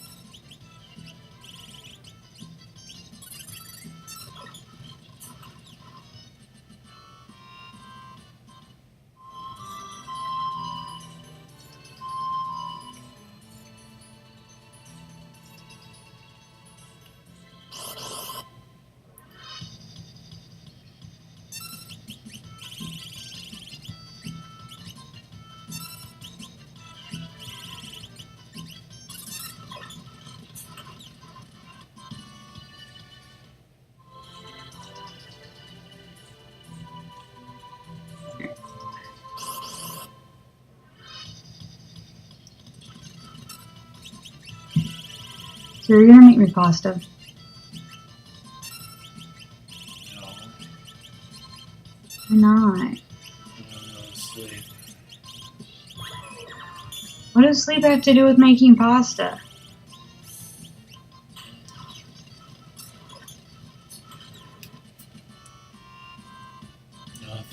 S2: So you're gonna make me pasta.
S1: No.
S2: Why not?
S1: Sleep.
S2: What does sleep have to do with making pasta?
S1: Nothing.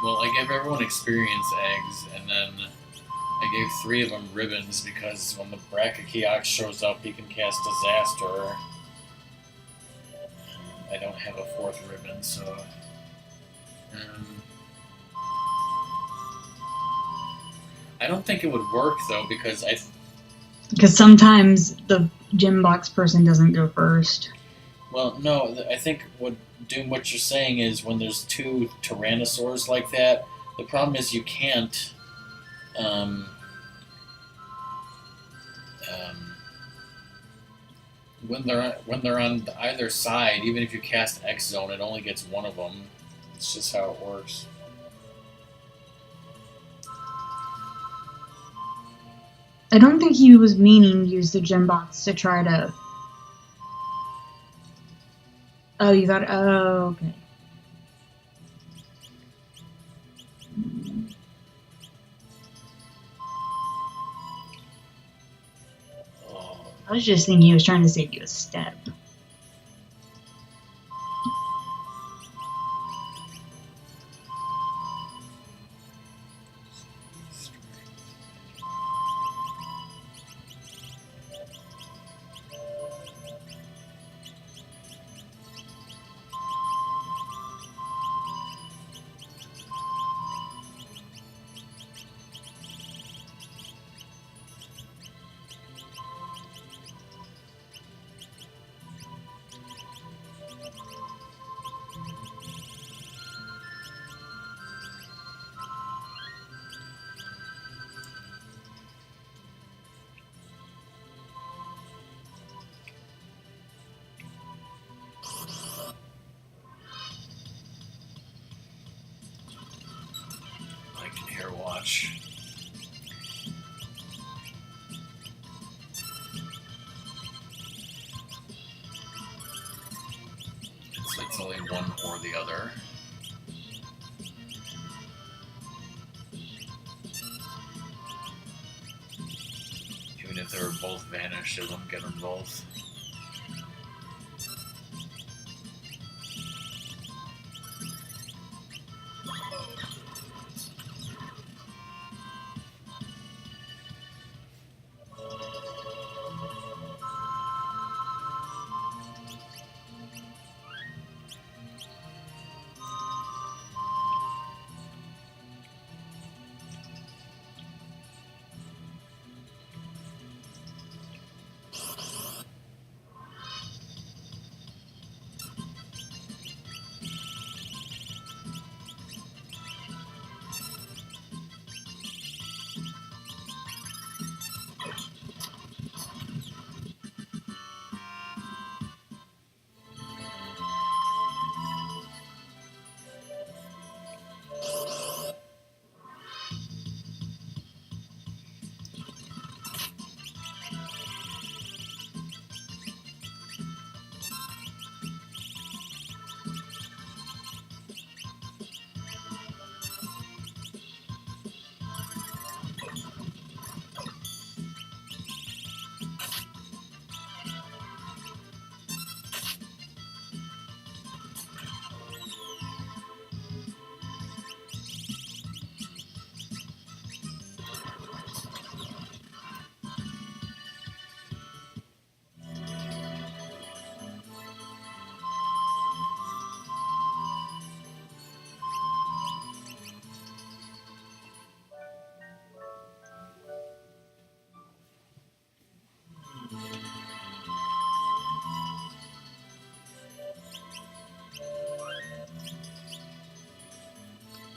S1: Well, I gave everyone experience eggs, and then I gave 3 of them ribbons because when the Brachioch shows up, he can cast Disaster. I don't have a 4th ribbon, so. I don't think it would work though because
S2: Because sometimes the gym box person doesn't go first.
S1: Well, no, I think what you're saying is when there's 2 Tyrannosaurs like that, the problem is you can't. When they're on either side, even if you cast X Zone, it only gets one of them. It's just how it works.
S2: I don't think he was meaning to use the gym box to try to. Oh, you got. Oh, okay. I was just thinking he was trying to save you a step.
S1: Watch. It's only one or the other. or both vanish. It won't get them both.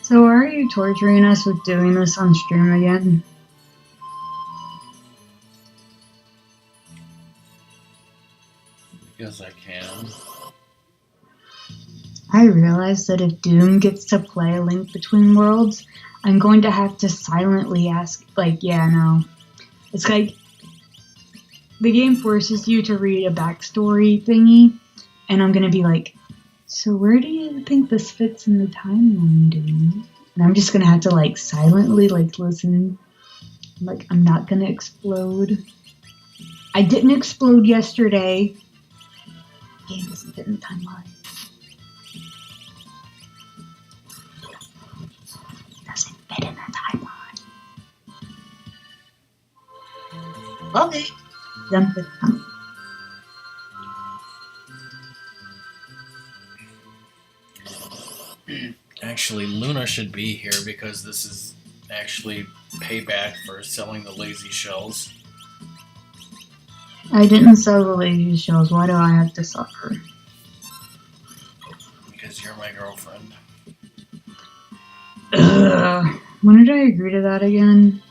S2: So why are you torturing us with doing this on stream again?
S1: Because I can.
S2: I realize that if Doom gets to play A Link Between Worlds, I'm going to have to silently ask, like, yeah, no. It's like, the game forces you to read a backstory thingy, and I'm going to be like, so where do you think this fits in the timeline, Doom? And I'm just going to have to, like, silently, like, listen. Like, I'm not going to explode. I didn't explode yesterday. The game doesn't fit in the timeline. Doesn't fit in the timeline. Okay. Doesn't fit the timeline.
S1: Actually, Luna should be here because this is actually payback for selling the lazy shells.
S2: I didn't sell the lazy shells. Why do I have to suffer?
S1: Because you're my girlfriend.
S2: Ugh. When did I agree to that again?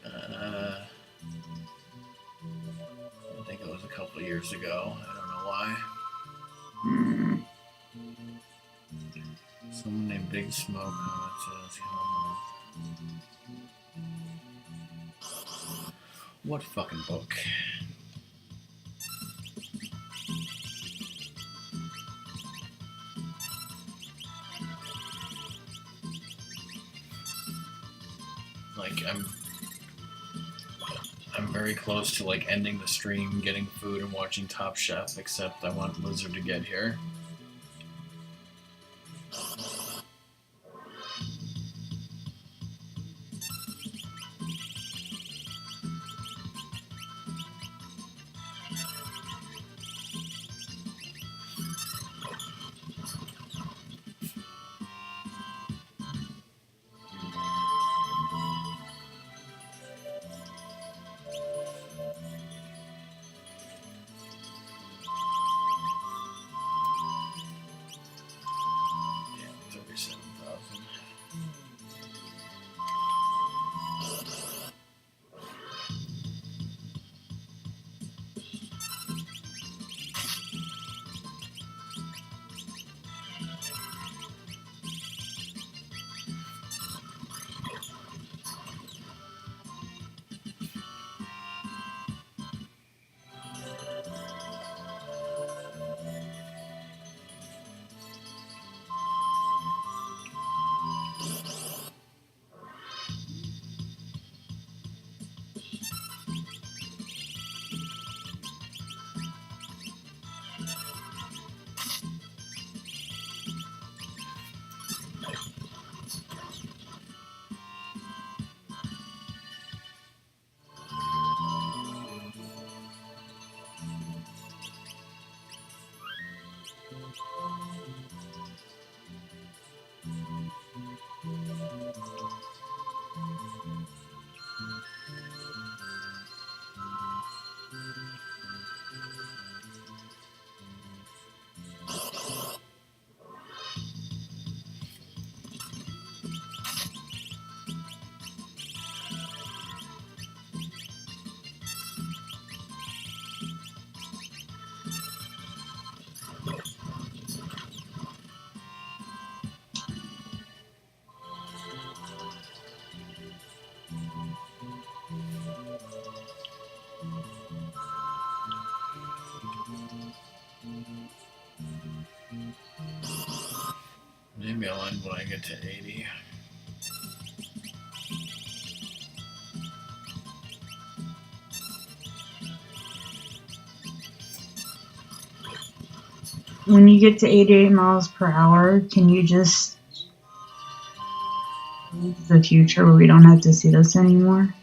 S1: I think it was a couple years ago. I don't know why. Someone named Big Smoke says, what fucking book? Like, I'm very close to, like, ending the stream, getting food, and watching Top Chef, except I want Blizzard to get here. million when I get to 80.
S2: When you get to 88 miles per hour, can you just move to the future where we don't have to see this anymore?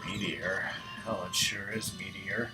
S1: Meteor. Hell, it sure is Meteor.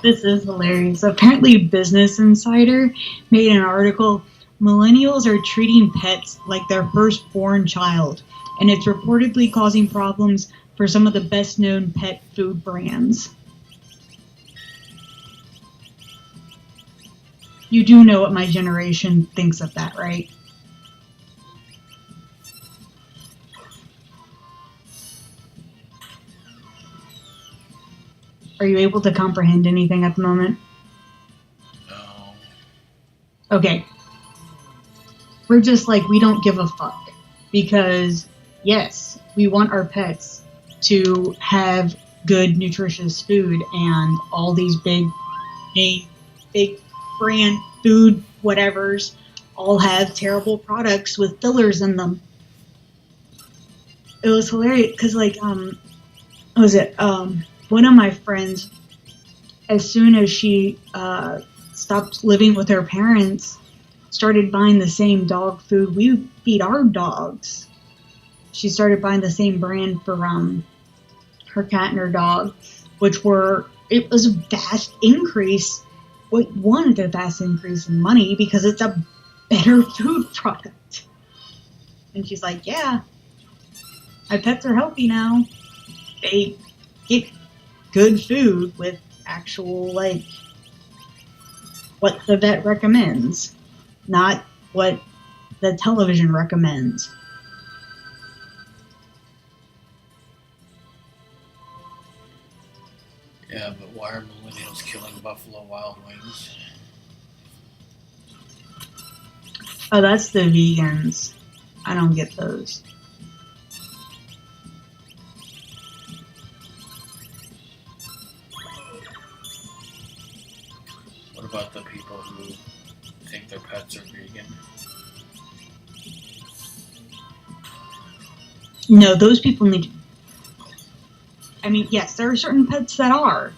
S2: This is hilarious. Apparently, Business Insider made an article, Millennials are treating pets like their firstborn child, and it's reportedly causing problems for some of the best-known pet food brands. You do know what my generation thinks of that, right? Are you able to comprehend anything at the moment?
S1: No.
S2: Okay. We're just like, we don't give a fuck. Because, yes, we want our pets to have good, nutritious food, and all these big brand food whatevers all have terrible products with fillers in them. It was hilarious because, like, what was it? One of my friends, as soon as she stopped living with her parents, started buying the same dog food we feed our dogs. She started buying the same brand for her cat and her dog, it was a vast increase. One, the vast increase in money because it's a better food product. And she's like, yeah, my pets are healthy now. They get good food with actual, like, what the vet recommends, not what the television recommends.
S1: Yeah, but why are millennials killing Buffalo Wild Wings?
S2: Oh, that's the vegans. I don't get those.
S1: What about the people who think their pets are vegan?
S2: No, those people need to... I mean, yes, there are certain pets that are,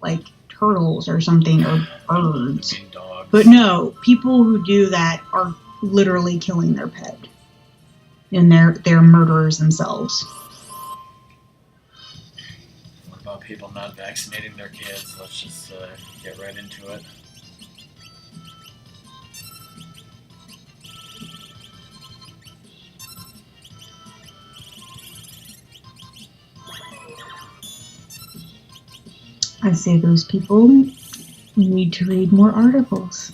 S2: like turtles or something, or birds.
S1: I mean dogs.
S2: But no, people who do that are literally killing their pet. And they're murderers themselves.
S1: What about people not vaccinating their kids? Let's just get right into it.
S2: I say those people need to read more articles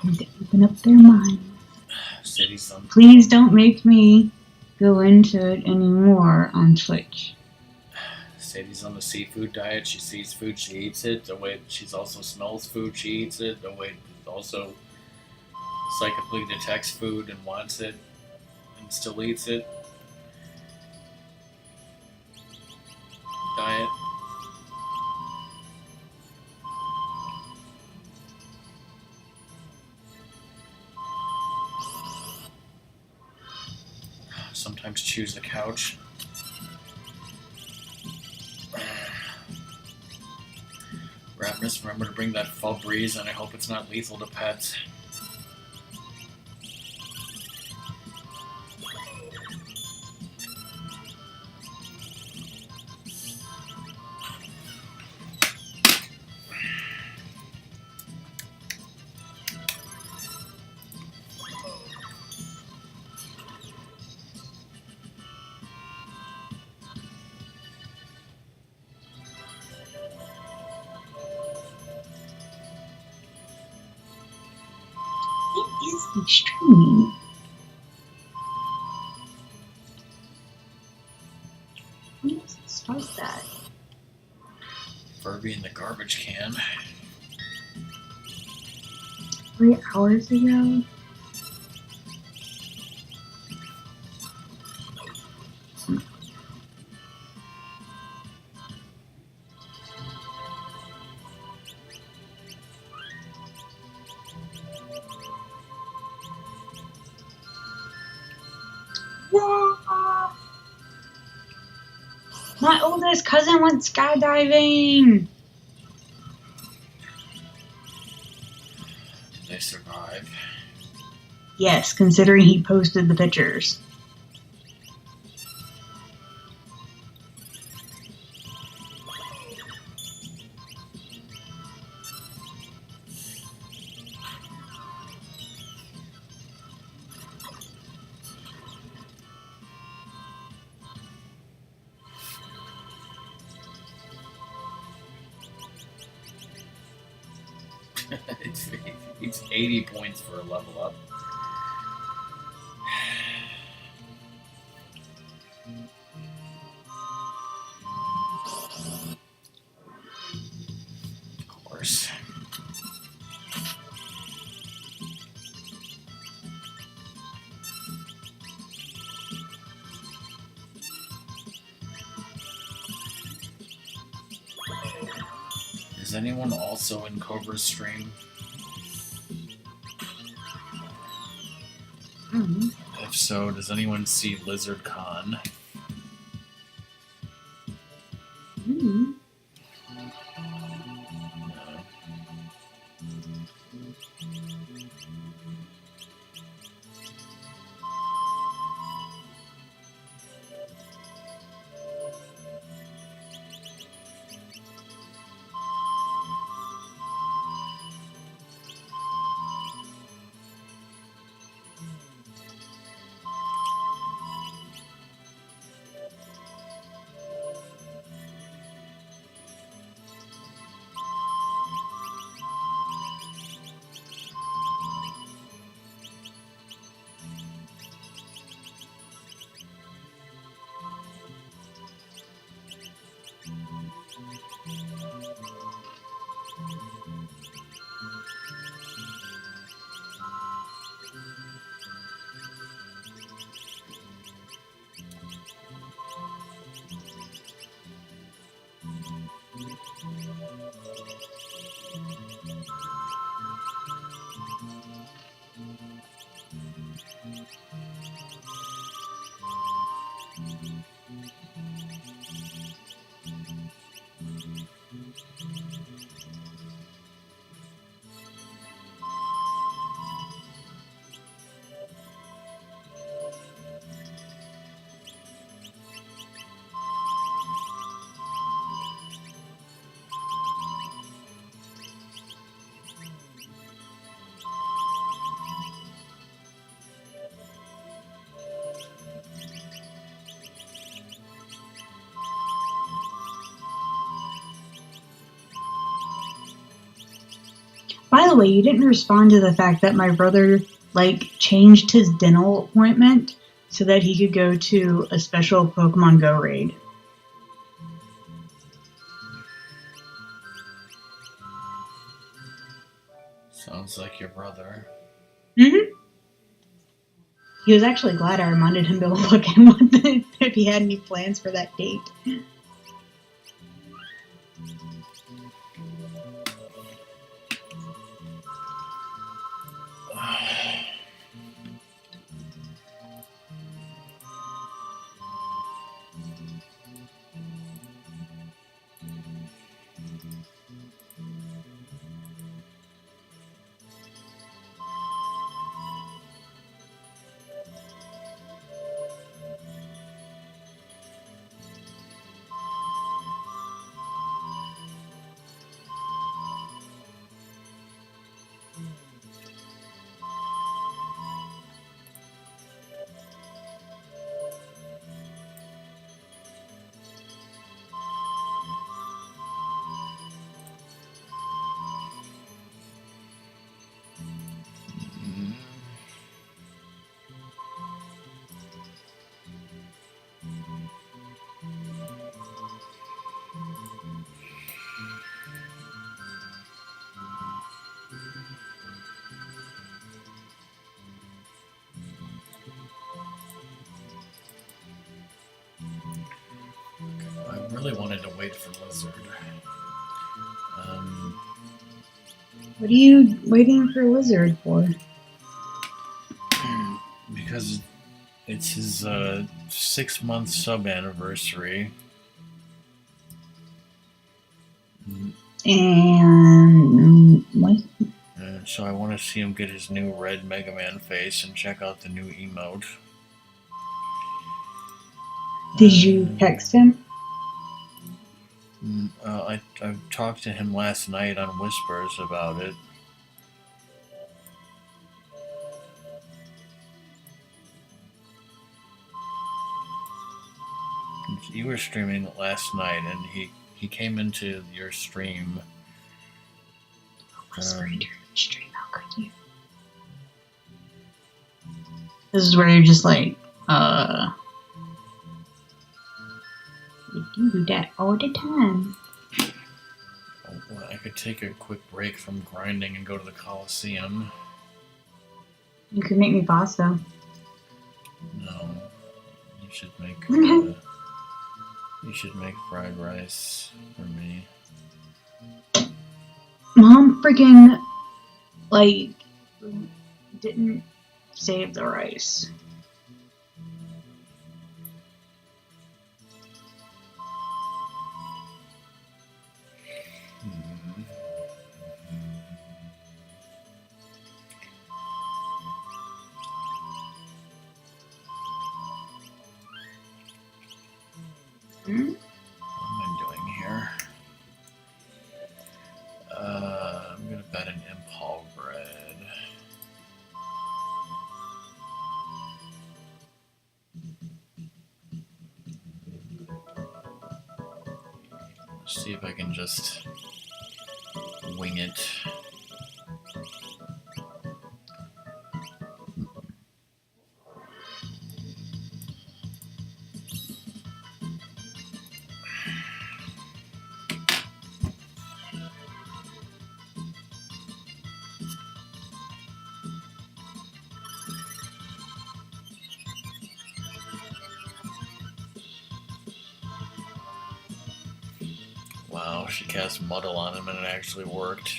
S2: and to open up their minds. Please don't make me go into it anymore on Twitch.
S1: Sadie's on the seafood diet. She sees food, she eats it. The way she's also smells food, she eats it. The way also psychically detects food and wants it and still eats it. Diet. Sometimes choose the couch. Rapmus, remember to bring that Febreze, and I hope it's not lethal to pets.
S2: The streaming. When does it start that?
S1: Furby in the garbage can.
S2: 3 hours ago? My oldest cousin went skydiving.
S1: Did they survive?
S2: Yes, considering he posted the pictures.
S1: It's 80 points for a level up. Of course. Is anyone also in Cobra's stream?
S2: Mm-hmm.
S1: If so, does anyone see Lizard Con?
S2: Mm-hmm.
S1: No.
S2: By the way, you didn't respond to the fact that my brother, changed his dental appointment so that he could go to a special Pokemon Go raid.
S1: Sounds like your brother.
S2: Mm-hmm. He was actually glad I reminded him to look him if he had any plans for that date.
S1: I really wanted to wait for Lizard.
S2: What are you waiting for Lizard for?
S1: Because it's his 6-month sub anniversary.
S2: And what?
S1: So I want to see him get his new red Mega Man face and check out the new emote.
S2: Did you text him?
S1: I talked to him last night on Whispers about it. You were streaming last night, and he came into your stream.
S2: Whisper into your stream, how could you? This is where you're just like, you do that all the time.
S1: Well, I could take a quick break from grinding and go to the Coliseum.
S2: You could make me pasta.
S1: No, you should make fried rice for me.
S2: Mom freaking didn't save the rice.
S1: What am I doing here? I'm gonna bet an Impal bread. Let's see if I can just wing it. Wow, she cast Muddle on him and it actually worked.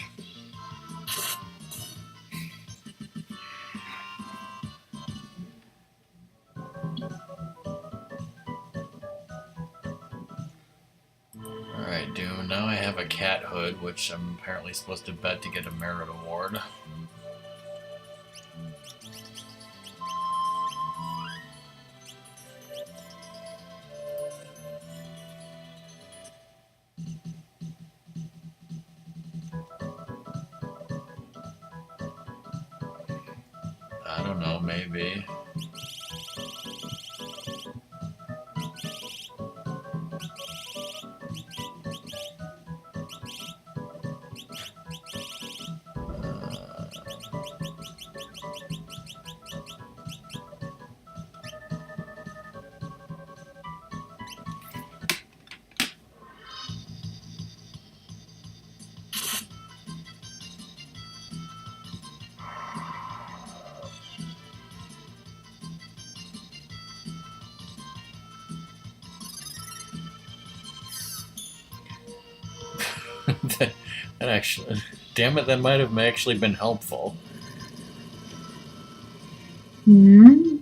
S1: Alright, Doom, now I have a cat hood, which I'm apparently supposed to bet to get a merit award. I don't know, maybe. that actually, damn it, that might have actually been helpful.
S2: Hmm.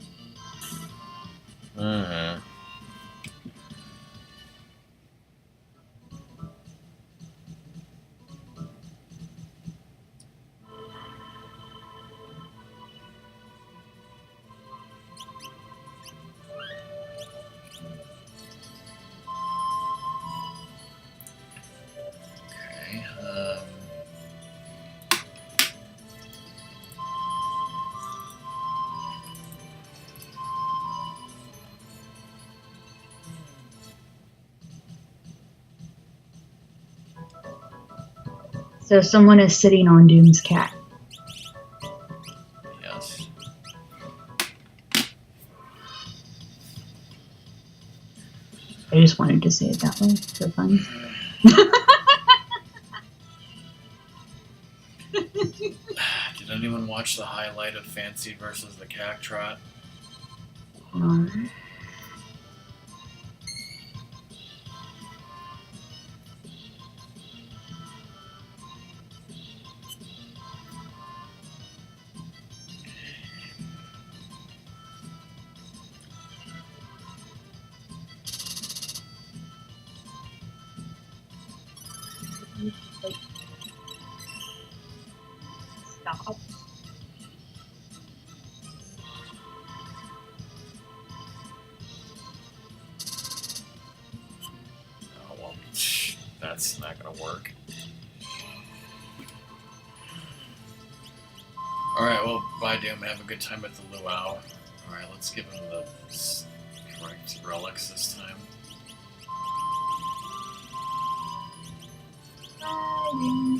S1: Uh-huh. Okay.
S2: So someone is sitting on Doom's cat.
S1: Yes.
S2: I just wanted to say it that way for fun.
S1: Did anyone watch the highlight of Fancy versus the Cactrot?
S2: Stop.
S1: Oh, well, that's not gonna work. Alright, well, bye, Doom. Have a good time at the luau. Alright, let's give him the correct relics this time.
S2: Bye.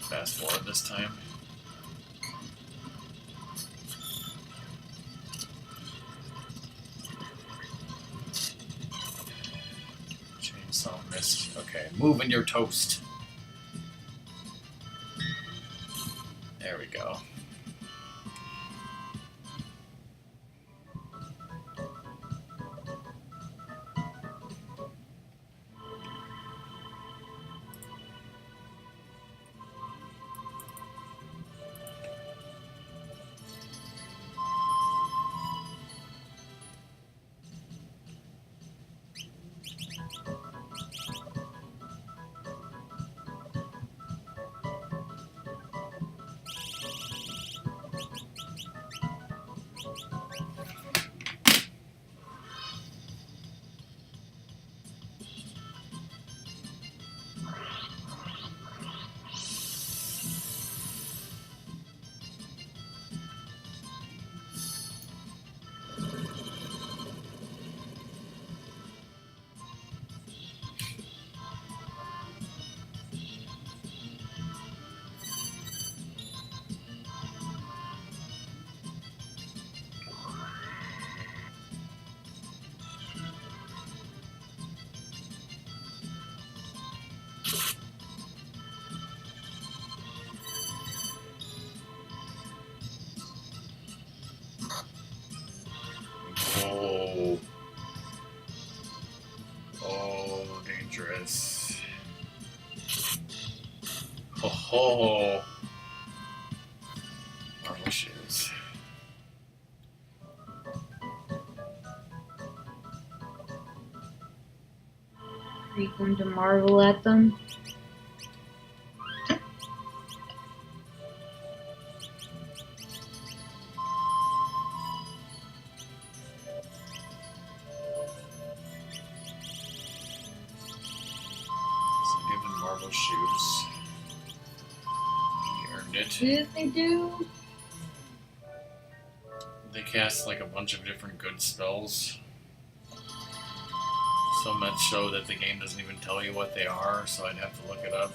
S1: Fast forward this time. Chainsaw missed. Okay, moving your toast. There we go. Oh. Oh, dangerous. Ho ho. Marvel shoes.
S2: Are you going to marvel at them?
S1: So give him Marvel shoes. He earned it.
S2: Did they do?
S1: They cast like a bunch of different good spells. So much so that the game doesn't even tell you what they are, so I'd have to look it up.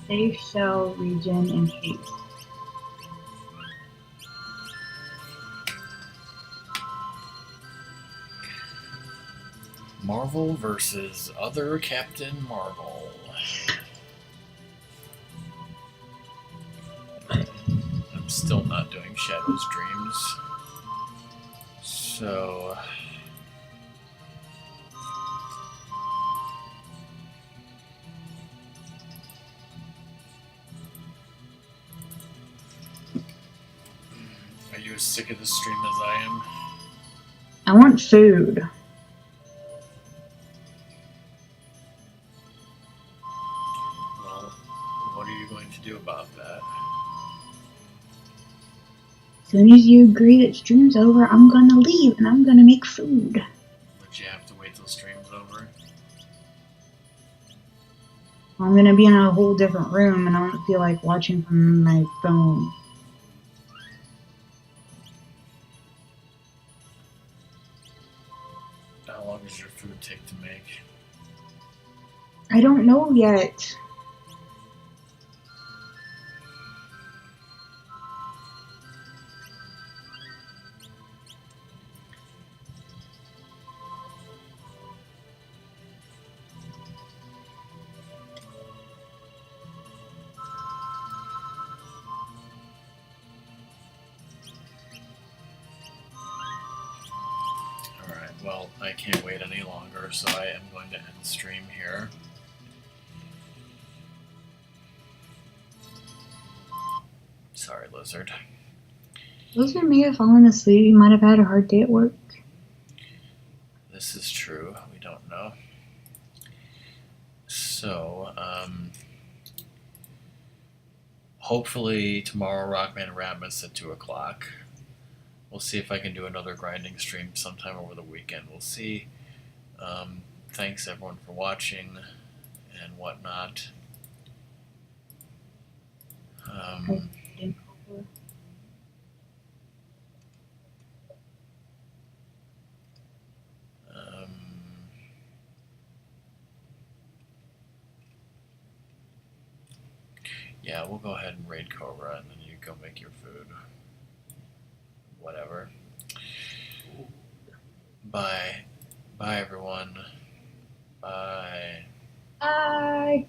S2: Safe shell region and haste.
S1: Marvel versus other Captain Marvel. I'm still not doing Shadow's Dreams. So. Are you as sick of the stream as I am?
S2: I want food.
S1: Well, what are you going to do about that?
S2: As soon as you agree that stream's over, I'm gonna leave and I'm gonna make food.
S1: But you have to wait till stream's over?
S2: I'm gonna be in a whole different room and I don't feel like watching from my phone.
S1: How long does your food take to make?
S2: I don't know yet.
S1: Alright, well, I can't wait any longer, so I am going to end the stream here. Sorry, Lizard.
S2: Lizard may have fallen asleep. He might have had a hard day at work.
S1: This is true. We don't know. So, hopefully tomorrow Rockman Ratmus at 2 o'clock. We'll see if I can do another grinding stream sometime over the weekend. We'll see. Thanks everyone for watching and whatnot. Yeah, we'll go ahead and raid Cobra and then you go make your food. Whatever. Bye. Bye, everyone. Bye.
S2: Bye.